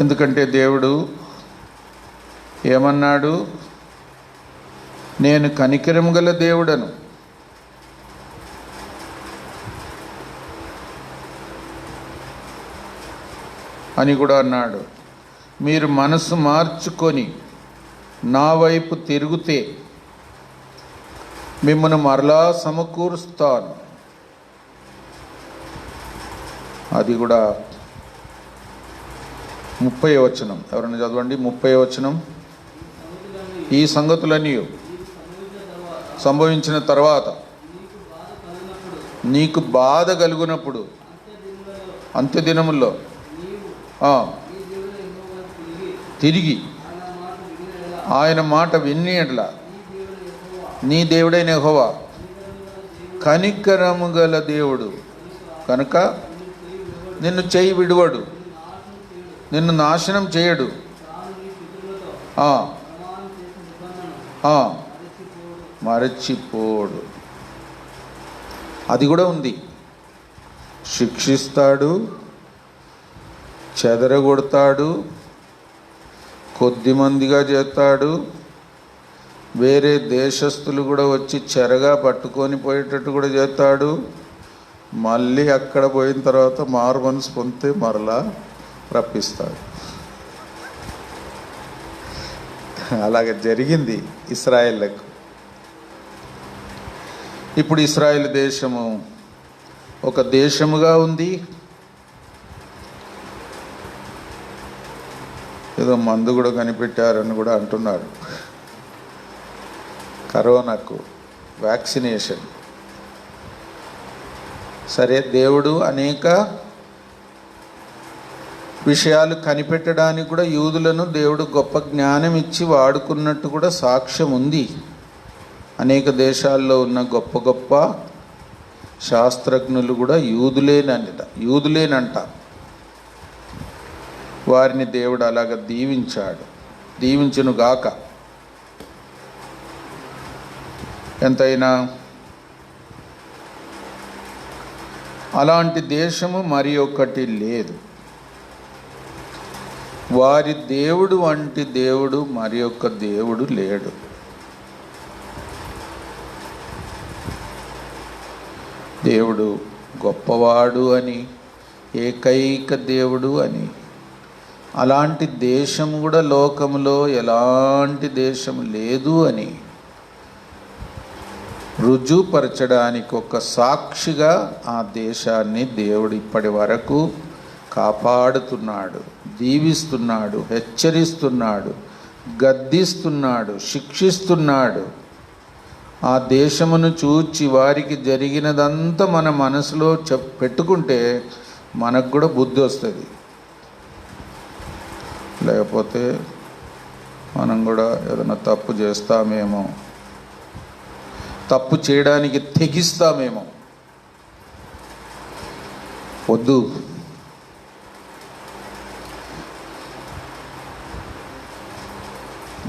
ఎందుకంటే దేవుడు ఏమన్నాడు? నేను కనికరం గల దేవుడను, అని కూడా అన్నాడు. మీరు మనసు మార్చుకొని నా వైపు తిరిగితే మిమ్మల్ని మరలా సమకూరుస్తాను. అది కూడా 30వ వచనం. ఎవరైనా చదవండి 30వ వచనం. ఈ సంగతులన్నీ సంభవించిన తర్వాత నీకు బాధ కలుగునప్పుడు, అంత్యదినముల్లో తిరిగి ఆయన మాట విని ఎట్లా, నీ దేవుడైన యెహోవా కనికరము గల దేవుడు కనుక నిన్ను చేయి విడువడు, నిన్ను నాశనం చేయడు, మరచిపోడు. అది కూడా ఉంది. శిక్షిస్తాడు, చెదరగొడతాడు, కొద్దిమందిగా చేస్తాడు. వేరే దేశస్తులు కూడా వచ్చి చెరగా పట్టుకొని పోయేటట్టు కూడా చేస్తాడు. మళ్ళీ అక్కడ పోయిన తర్వాత మారు మనసు పొందితే మరలా రప్పిస్తాడు. అలాగ జరిగింది ఇశ్రాయేళ్లకు. ఇప్పుడు ఇశ్రాయేల్ దేశము ఒక దేశముగా ఉంది. ఏదో మందు కూడా కనిపెట్టారని కూడా అంటున్నారు. కరోనాకు వ్యాక్సినేషన్. సరే, దేవుడు అనేక విషయాలు కనిపెట్టడానికి కూడా యూదులను దేవుడు గొప్ప జ్ఞానం ఇచ్చి వాడుకున్నట్టు కూడా సాక్ష్యం ఉంది. అనేక దేశాల్లో ఉన్న గొప్ప గొప్ప శాస్త్రజ్ఞులు కూడా యూదులేనంట. వారిని దేవుడు అలాగ దీవించునుగాక. ఎంతైనా అలాంటి దేశము మరి ఒకటి లేదు. వారి దేవుడు వంటి దేవుడు మరి ఒక్క దేవుడు లేడు. దేవుడు గొప్పవాడు అని, ఏకైక దేవుడు అని, అలాంటి దేశం కూడా లోకంలో ఎలాంటి దేశం లేదు అని రుజువుపరచడానికి ఒక సాక్షిగా ఆ దేశాన్ని దేవుడు ఇప్పటి వరకు కాపాడుతున్నాడు, దీవిస్తున్నాడు, హెచ్చరిస్తున్నాడు, గద్దిస్తున్నాడు, శిక్షిస్తున్నాడు. ఆ దేశమును చూచి వారికి జరిగినదంతా మన మనసులో పెట్టుకుంటే మనకు కూడా బుద్ధి వస్తుంది. లేకపోతే మనం కూడా ఏదైనా తప్పు చేస్తామేమో, తప్పు చేయడానికి తెగిస్తామేమో. వద్దు.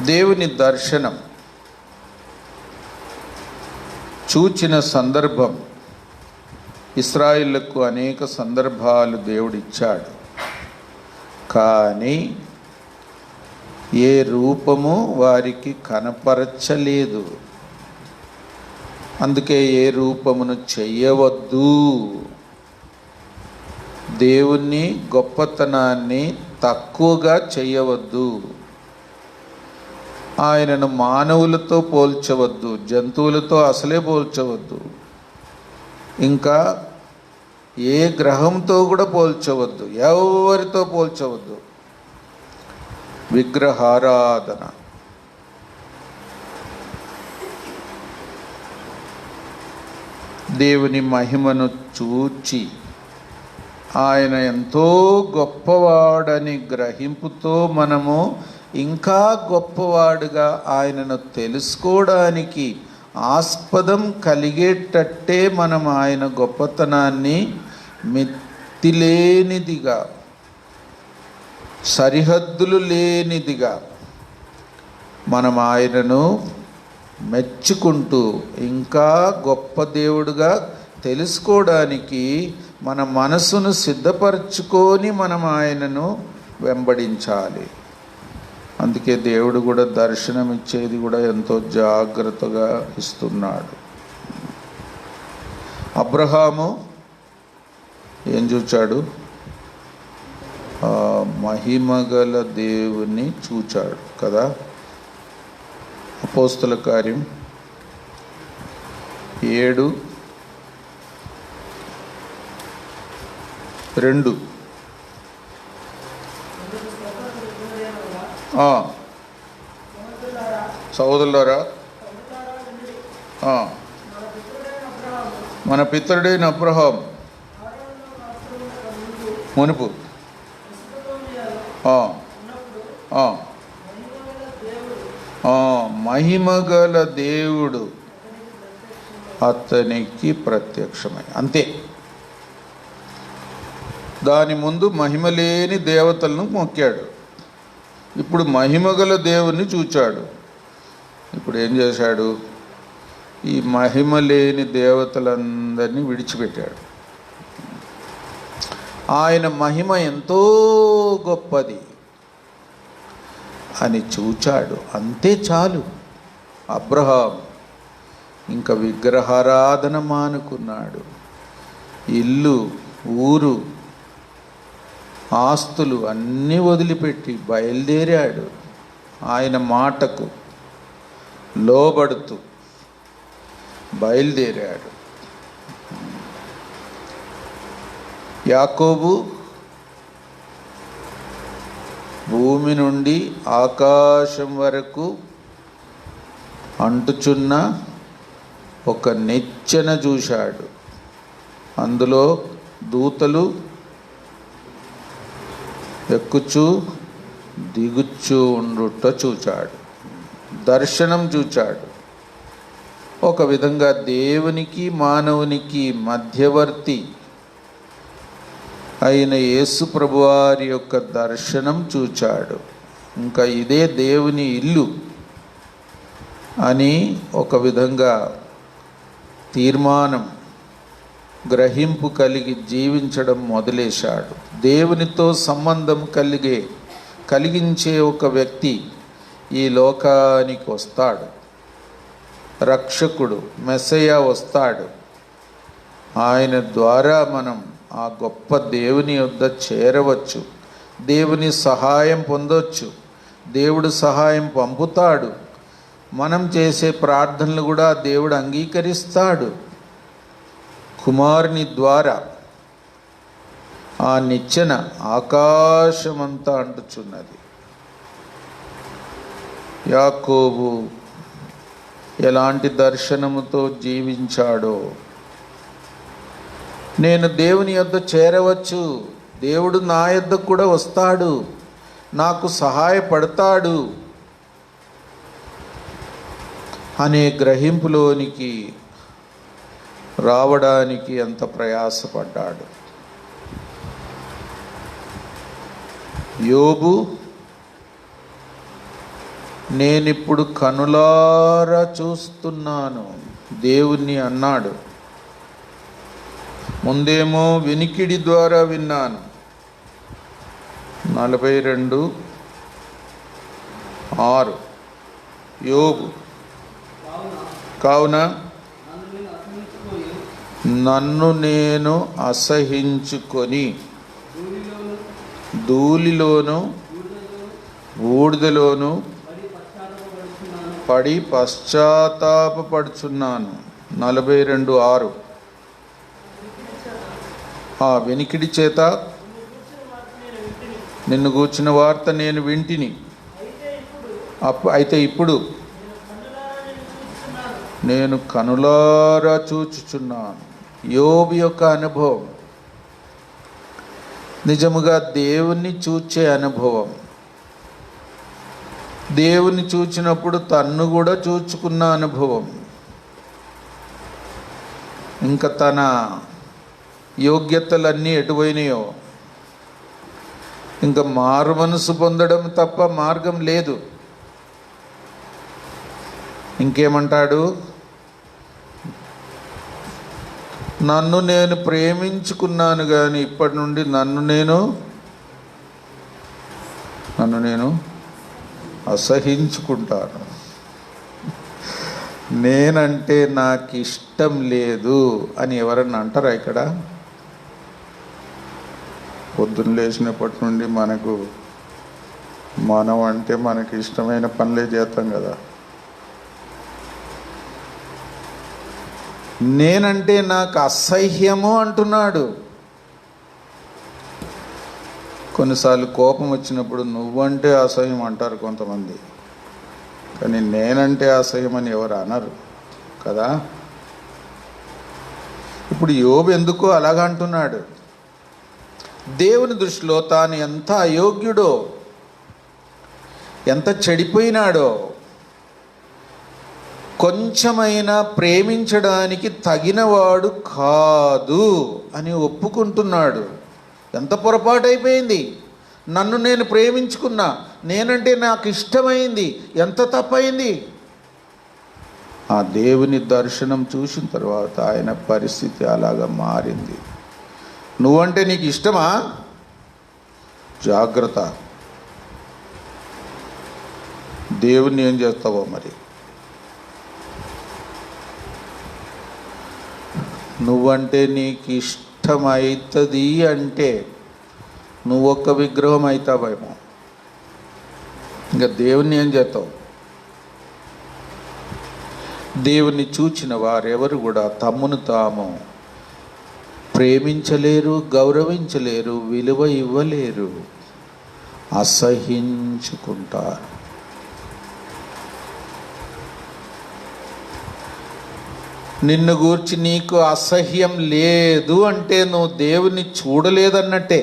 దేవుని దర్శనం చూచిన సందర్భం ఇశ్రాయేలుకు అనేక సందర్భాలు దేవుడిచ్చాడు. కానీ ఏ రూపము వారికి కనపరచలేదు. అందుకే ఏ రూపమును చెయ్యవద్దు. దేవుని గొప్పతనాన్ని తక్కువగా చెయ్యవద్దు. ఆయనను మానవులతో పోల్చవద్దు, జంతువులతో అసలే పోల్చవద్దు, ఇంకా ఏ గ్రహంతో కూడా పోల్చవద్దు, ఎవరితో పోల్చవద్దు. విగ్రహారాధన. దేవుని మహిమను చూచి ఆయన ఎంతో గొప్పవాడని గ్రహింపుతో మనము ఇంకా గొప్పవాడుగా ఆయనను తెలుసుకోవడానికి ఆస్పదం కలిగేటట్టే మనం ఆయన గొప్పతనాన్ని మితిలేనిదిగా, సరిహద్దులు లేనిదిగా మనం ఆయనను మెచ్చుకుంటూ ఇంకా గొప్ప దేవుడుగా తెలుసుకోవడానికి మన మనసును సిద్ధపరచుకొని మనం ఆయనను వెంబడించాలి. అందుకే దేవుడు కూడా దర్శనం ఇచ్చేది కూడా ఎంతో జాగ్రత్తగా ఇస్తున్నాడు. అబ్రహాము ఏం చూచాడు? మహిమగల దేవుని చూచాడు కదా. అపోస్తల కార్యం 7:2. సహోదరులారా, మన పితరుడైన అబ్రహాం మునుపు మహిమగల దేవుడు అతనికి ప్రత్యక్షమై. అంతే. దాని ముందు మహిమలేని దేవతలను మొక్కాడు. ఇప్పుడు మహిమగల దేవుణ్ణి చూచాడు. ఇప్పుడు ఏం చేశాడు? ఈ మహిమలేని దేవతలందరినీ విడిచిపెట్టాడు. ఆయన మహిమ ఎంతో గొప్పది అని చూచాడు. అంతే చాలు. అబ్రహాం ఇంకా విగ్రహారాధన మానుకున్నాడు. ఇల్లు, ఊరు, ఆస్తులు అన్నీ వదిలిపెట్టి బయలుదేరాడు. ఆయన మాటకు లోబడుతూ బయలుదేరాడు. యాకోబు భూమి నుండి ఆకాశం వరకు అంటుచున్న ఒక నిచ్చెన చూశాడు. అందులో దూతలు ఎక్కుచూ దిగుచూ ఉండుట చూచాడు. దర్శనం చూచాడు. ఒక విధంగా దేవునికి మానవునికి మధ్యవర్తి అయిన యేసు ప్రభువారి యొక్క దర్శనం చూచాడు. ఇంకా ఇదే దేవుని ఇల్లు అని ఒక విధంగా తీర్మానం, గ్రహింపు కలిగి జీవించడం మొదలేశాడు. దేవునితో సంబంధం కలిగించే ఒక వ్యక్తి ఈ లోకానికి వస్తాడు. రక్షకుడు మెస్సయ్య వస్తాడు. ఆయన ద్వారా మనం ఆ గొప్ప దేవుని యొద్ద చేరవచ్చు. దేవుని సహాయం పొందవచ్చు. దేవుడు సహాయం పంపుతాడు. మనం చేసే ప్రార్థనలు కూడా దేవుడు అంగీకరిస్తాడు. కుమారుని ద్వారా ఆ నిచ్చెన ఆకాశమంతా అంటుచున్నది. యాకోబు ఎలాంటి దర్శనముతో జీవించాడో, నేను దేవుని యొద్ద చేరవచ్చు, దేవుడు నా యొద్దకు కూడా వస్తాడు, నాకు సహాయపడతాడు అనే గ్రహింపులోనికి రావడానికి ఎంత ప్రయాసపడ్డాడు. యోబు నేనిప్పుడు కనులారా చూస్తున్నాను దేవుణ్ణి అన్నాడు. ముందేమో వినికిడి ద్వారా విన్నాను. 42:6 యోబు. కావున నన్ను నేను అసహించుకొని ధూళిలోను బూడిదలోను పడి పశ్చాత్తాపపడుచున్నాను. 42:6 ఆ వినికిడి చేత నిన్ను గూర్చిన వార్త నేను వింటిని. అయితే ఇప్పుడు నేను కనులారా చూచుచున్నాను. యోబు యొక్క అనుభవం నిజముగా దేవుణ్ణి చూచే అనుభవం. దేవుని చూచినప్పుడు తన్ను కూడా చూచుకున్న అనుభవం. ఇంకా తన యోగ్యతలన్నీ ఎటుపోయినాయో, ఇంకా మారు మనసు పొందడం తప్ప మార్గం లేదు. ఇంకేమంటాడు? నన్ను నేను ప్రేమించుకున్నాను కానీ ఇప్పటి నుండి నన్ను నేను అసహించుకుంటాను. నేనంటే నాకు ఇష్టం లేదు అని ఎవరన్నా అంటారా? ఇక్కడ పొద్దున్న లేచినప్పటి నుండి మనం అంటే మనకి ఇష్టమైన పనులే చేస్తాం కదా. నేనంటే నాకు అసహ్యము అంటున్నాడు. కొన్నిసార్లు కోపం వచ్చినప్పుడు నువ్వంటే అసహ్యం అంటారు కొంతమంది, కానీ నేనంటే అసహ్యం అని ఎవరు అనరు కదా. ఇప్పుడు యోబు ఎందుకో అలాగ అంటున్నాడు. దేవుని దృష్టిలో తాను ఎంత అయోగ్యుడో, ఎంత చెడిపోయినాడో, కొంచెమైనా ప్రేమించడానికి తగినవాడు కాదు అని ఒప్పుకుంటున్నాడు. ఎంత పొరపాటు అయిపోయింది. నన్ను నేను ప్రేమించుకున్నా, నేనంటే నాకు ఇష్టమైంది, ఎంత తప్పైంది. ఆ దేవుని దర్శనం చూసిన తర్వాత ఆయన పరిస్థితి అలాగా మారింది. నువ్వంటే నీకు ఇష్టమా? జాగ్రత్త, దేవుణ్ణి ఏం చేస్తావో మరి. నువ్వంటే నీకు ఇష్టమవుతుంది అంటే నువ్వు ఒక్క విగ్రహం అవుతావేమో, ఇంకా దేవుణ్ణి ఏం చేస్తావు? దేవుణ్ణి చూచిన వారెవరు కూడా తమ్మును తాము ప్రేమించలేరు, గౌరవించలేరు, విలువ ఇవ్వలేరు, అసహించుకుంటారు. నిన్ను గూర్చి నీకు అసహ్యం లేదు అంటే నువ్వు దేవుని చూడలేదన్నట్టే.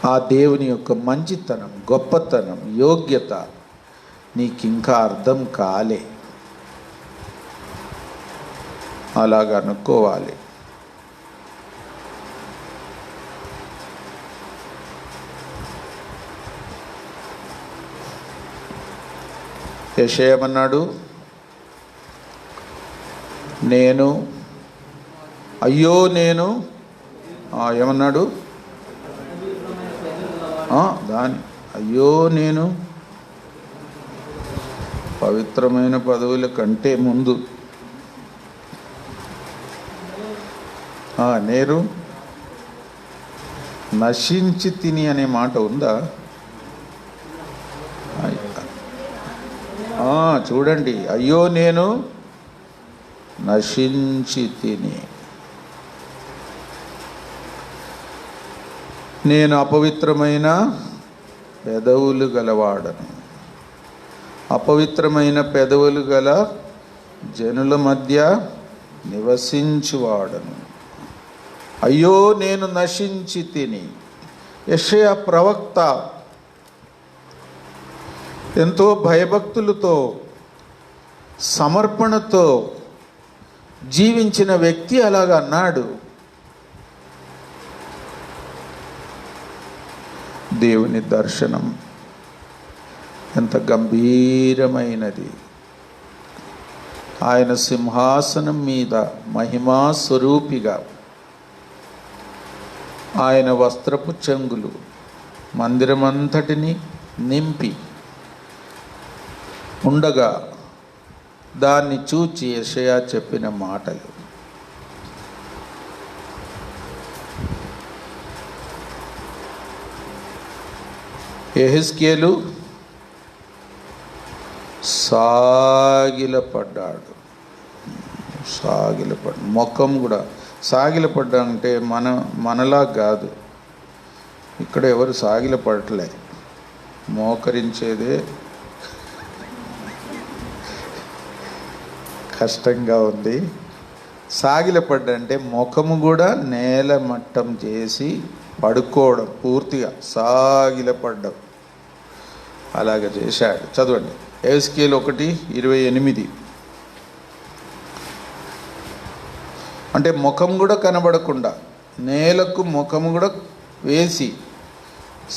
ఆ దేవుని యొక్క మంచితనం, గొప్పతనం, యోగ్యత నీకింకా అర్థం కాలే. అలాగ అనుకోవాలి. యెషయమన్నాడు, నేను అయ్యో నేను ఏమన్నాడు? అయ్యో నేను పవిత్రమైన పదవుల కంటే ముందు నేను నశించి తిని అనే మాట ఉందా? చూడండి, అయ్యో నేను నశించి తిని, నేను అపవిత్రమైన పెదవులు గలవాడను, అపవిత్రమైన పెదవులు గల జనుల మధ్య నివసించువాడను. అయ్యో నేను నశించి తిని. యెషయా ప్రవక్త ఎంతో భయభక్తులతో, సమర్పణతో జీవించిన వ్యక్తి అలాగా అన్నాడు. దేవుని దర్శనం ఎంత గంభీరమైనది. ఆయన సింహాసనం మీద మహిమా స్వరూపిగా ఆయన వస్త్రపు చెంగులు మందిరమంతటిని నింపి ఉండగా దాన్ని చూచి యెషయా చెప్పిన మాటలు. యెహెజ్కేలు సాగిలపడ్డాడు. ముఖం కూడా సాగిలపడ్డా అంటే మనలా కాదు. ఇక్కడ ఎవరు సాగిలపడట్లే, మోకరించేదే కష్టంగా ఉంది. సాగిలపడ్డంటే ముఖము కూడా నేల మట్టం చేసి పడుకోవడం, పూర్తిగా సాగిలపడ్డం. అలాగ చేశాడు. చదవండి, యెహెజ్కేలు 1:28. అంటే ముఖం కూడా కనబడకుండా నేలకు ముఖము కూడా వేసి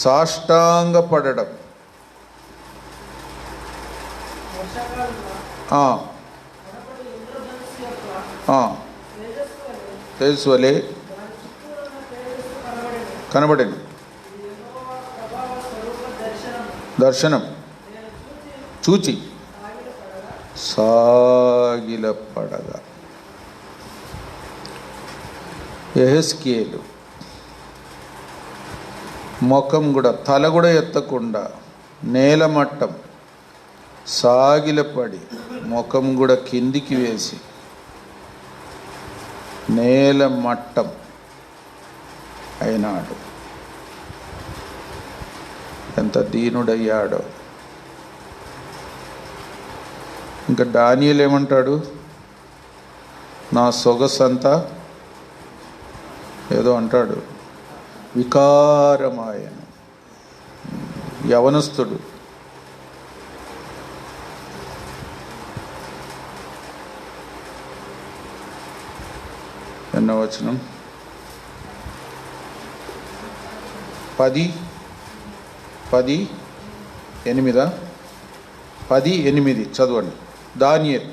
సాష్టాంగ పడడం. తేజస్వలే కనబడింది. దర్శనం చూచి సాగిలపడగా. యెహెజ్కేలు ముఖం కూడా, తల కూడా ఎత్తకుండా నేలమట్టం సాగిలపడి ముఖం కూడా కిందికి వేసి నేల మట్టం అయినాడు. ఎంత దీనుడయ్యాడో. ఇంకా దానియేలు ఏమంటాడు? నా సొగసంతా ఏదో అంటాడు, వికారమాయను. యవనస్తుడు. ఎన్నో వచనం? 10, 8, 10:8 చదవండి. దానియేలు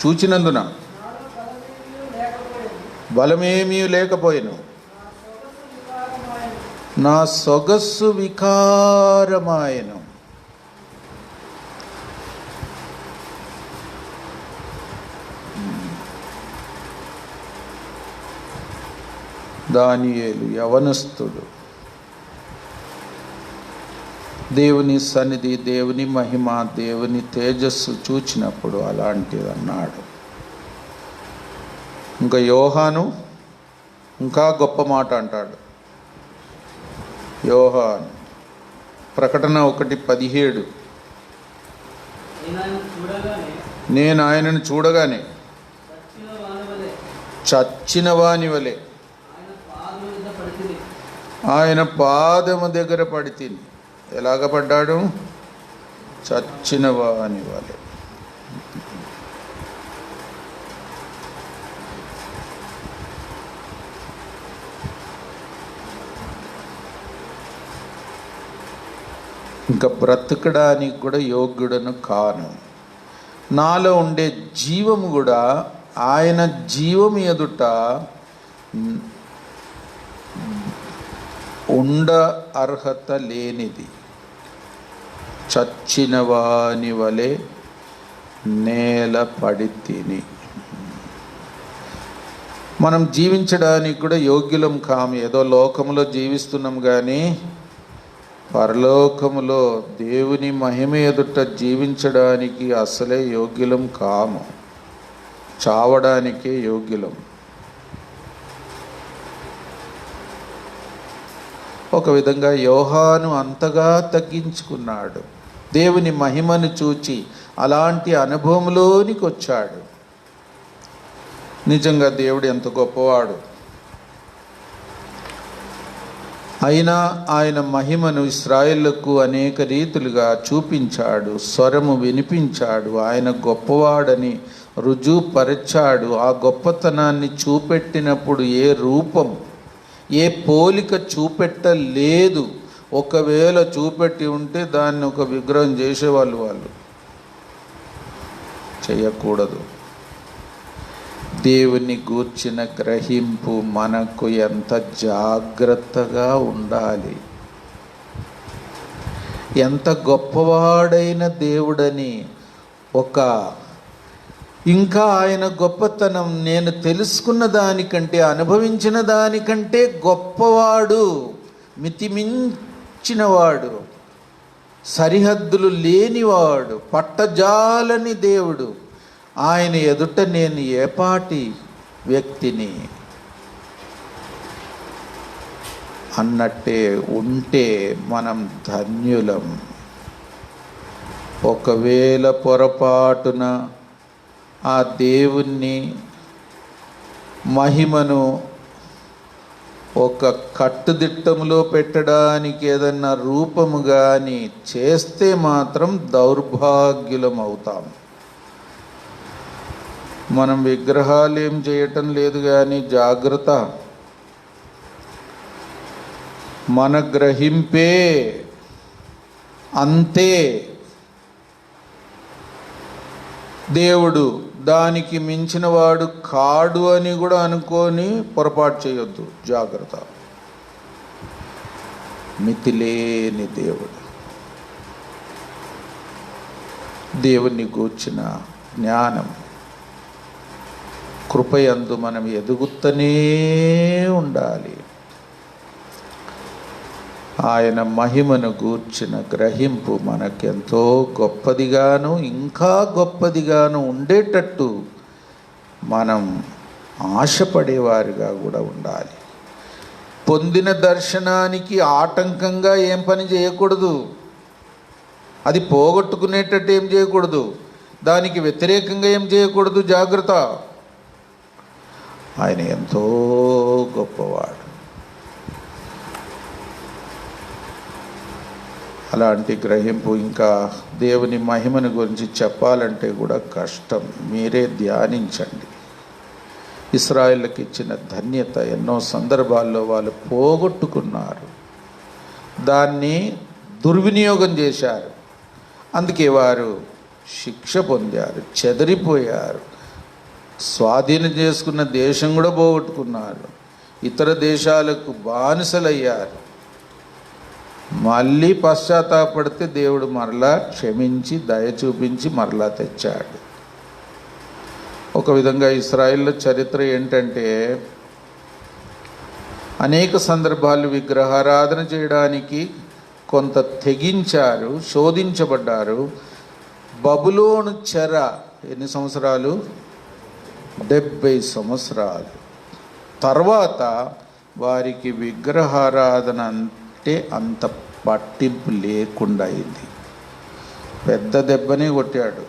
చూచినందున బలమేమీ లేకపోయెను, నా సొగస్సు వికారమాయెను. దానియేలు యవనస్తుడు, దేవుని సన్నిధి, దేవుని మహిమ, దేవుని తేజస్సు చూచినప్పుడు అలాంటిది అన్నాడు. ఇంకా యోహాను ఇంకా గొప్ప మాట అంటాడు. యోహాను ప్రకటన 1:17, నేను ఆయనను చూడగానే చచ్చిన వాని వలె ఆయన పాదము దగ్గర పడితిని. ఎలాగ పడ్డాడు? చచ్చిన వాని వలె. ఇంకా బ్రతకడానికి కూడా యోగ్యుడను కాను. నాలో ఉండే జీవము కూడా ఆయన జీవం ఎదుట ఉండ అర్హత లేనిది. చచ్చిన వాని వలె నేల పడి తిని. మనం జీవించడానికి కూడా యోగ్యులం కాము. ఏదో లోకములో జీవిస్తున్నాం కానీ పరలోకములో దేవుని మహిమ ఎదుట జీవించడానికి అసలే యోగ్యులం కాము. చావడానికే యోగ్యులం. ఒక విధంగా యోహాను అంతగా తగ్గించుకున్నాడు. దేవుని మహిమను చూచి అలాంటి అనుభవంలోనికి వచ్చాడు. నిజంగా దేవుడు ఎంత గొప్పవాడు. అయినా ఆయన మహిమను ఇశ్రాయేలుకు అనేక రీతులుగా చూపించాడు, స్వరము వినిపించాడు, ఆయన గొప్పవాడని రుజువుపరిచాడు. ఆ గొప్పతనాన్ని చూపెట్టినప్పుడు ఏ రూపం, ఏ పోలిక చూపెట్టలేదు. ఒకవేళ చూపెట్టి ఉంటే దాన్ని ఒక విగ్రహం చేసేవాళ్ళు. వాళ్ళు చేయకూడదు. దేవుని గూర్చిన గ్రహింపు మనకు ఎంత జాగ్రత్తగా ఉండాలి. ఎంత గొప్పవాడైన దేవుడని ఇంకా ఆయన గొప్పతనం నేను తెలుసుకున్న దానికంటే, అనుభవించిన దానికంటే గొప్పవాడు, మితిమించినవాడు, సరిహద్దులు లేనివాడు, పట్టజాలని దేవుడు. ఆయన ఎదుట నేను ఏపాటి వ్యక్తిని అన్నట్టే ఉంటే మనం ధన్యులం. ఒకవేళ పొరపాటున ఆ దేవుణ్ణి మహిమను ఒక కట్టుదిట్టములో పెట్టడానికి ఏదన్నా రూపము కానీ చేస్తే మాత్రం దౌర్భాగ్యులం అవుతాం. మనం విగ్రహాలు ఏం చేయటం లేదు కానీ జాగ్రత్త. మన గ్రహింపే అంతే. దేవుడు దానికి మించిన వాడు కాడు అని కూడా అనుకొని పొరపాటు చేయొద్దు. జాగ్రత్త. మితిలేని దేవుడు. దేవుణ్ణి గూర్చిన జ్ఞానం, కృపయందు మనం ఎదుగుతూనే ఉండాలి. ఆయన మహిమను గూర్చిన గ్రహింపు మనకెంతో గొప్పదిగాను, ఇంకా గొప్పదిగాను ఉండేటట్టు మనం ఆశపడేవారిగా కూడా ఉండాలి. పొందిన దర్శనానికి ఆటంకంగా ఏం పని చేయకూడదు. అది పోగొట్టుకునేటట్టు ఏం చేయకూడదు. దానికి వ్యతిరేకంగా ఏం చేయకూడదు. జాగ్రత్త. ఆయన ఎంతో గొప్పవాడు. అలాంటి గ్రహింపు ఇంకా దేవుని మహిమను గురించి చెప్పాలంటే కూడా కష్టం. మీరే ధ్యానించండి. ఇశ్రాయేలుకి ఇచ్చిన ధన్యత ఎన్నో సందర్భాల్లో వాళ్ళు పోగొట్టుకున్నారు, దాన్ని దుర్వినియోగం చేశారు. అందుకే వారు శిక్ష పొందారు, చెదిరిపోయారు, స్వాధీనం చేసుకున్న దేశం కూడా పోగొట్టుకున్నారు, ఇతర దేశాలకు బానిసలయ్యారు. మళ్ళీ పశ్చాత్తాపడితే దేవుడు మరలా క్షమించి దయ చూపించి మరలా తెచ్చాడు. ఒక విధంగా ఇశ్రాయేల్ చరిత్ర ఏంటంటే, అనేక సందర్భాలు విగ్రహారాధన చేయడానికి కొంత తెగించారు, శోధించబడ్డారు. బబులోను చెర ఎన్ని సంవత్సరాలు? 70 సంవత్సరాలు. తర్వాత వారికి విగ్రహారాధన అంటే అంత పట్టింపు లేకుండా అయింది. పెద్ద దెబ్బనే కొట్టాడు.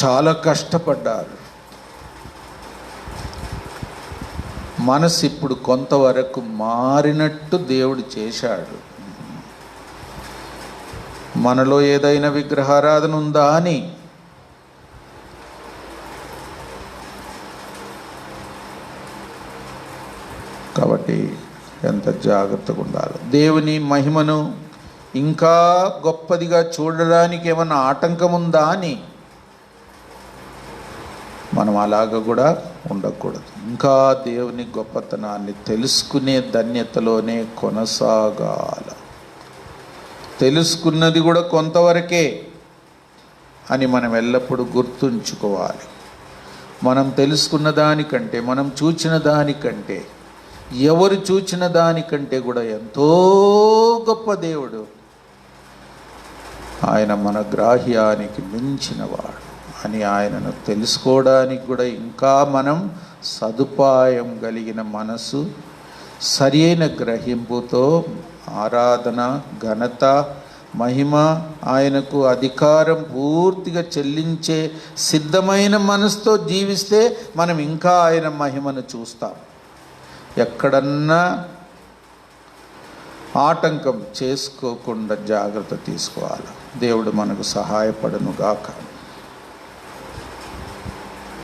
చాలా కష్టపడ్డారు. మనసు ఇప్పుడు కొంతవరకు మారినట్టు దేవుడు చేశాడు. మనలో ఏదైనా విగ్రహారాధన ఉందా అని కాబట్టి ఎంత జాగ్రత్తగా ఉండాలి. దేవుని మహిమను ఇంకా గొప్పదిగా చూడడానికి ఏమన్నా ఆటంకం ఉందా అని మనం అలాగ కూడా ఉండకూడదు. ఇంకా దేవుని గొప్పతనాన్ని తెలుసుకునే ధన్యతలోనే కొనసాగాల. తెలుసుకున్నది కూడా కొంతవరకే అని మనం ఎల్లప్పుడూ గుర్తుంచుకోవాలి. మనం తెలుసుకున్న దానికంటే, మనం చూచిన దానికంటే, ఎవరు చూచిన దానికంటే కూడా ఎంతో గొప్ప దేవుడు. ఆయన మన గ్రాహ్యానికి మించినవాడు అని ఆయనను తెలుసుకోవడానికి కూడా ఇంకా మనం సదుపాయం కలిగిన మనసు, సరి అయిన గ్రహింపుతో ఆరాధన, ఘనత, మహిమ, ఆయనకు అధికారం పూర్తిగా చెల్లించే సిద్ధమైన మనసుతో జీవిస్తే మనం ఇంకా ఆయన మహిమను చూస్తాం. ఎక్కడన్నా ఆటంకం చేసుకోకుండా జాగ్రత్త తీసుకోవాలి. దేవుడు మనకు సహాయపడును గాక.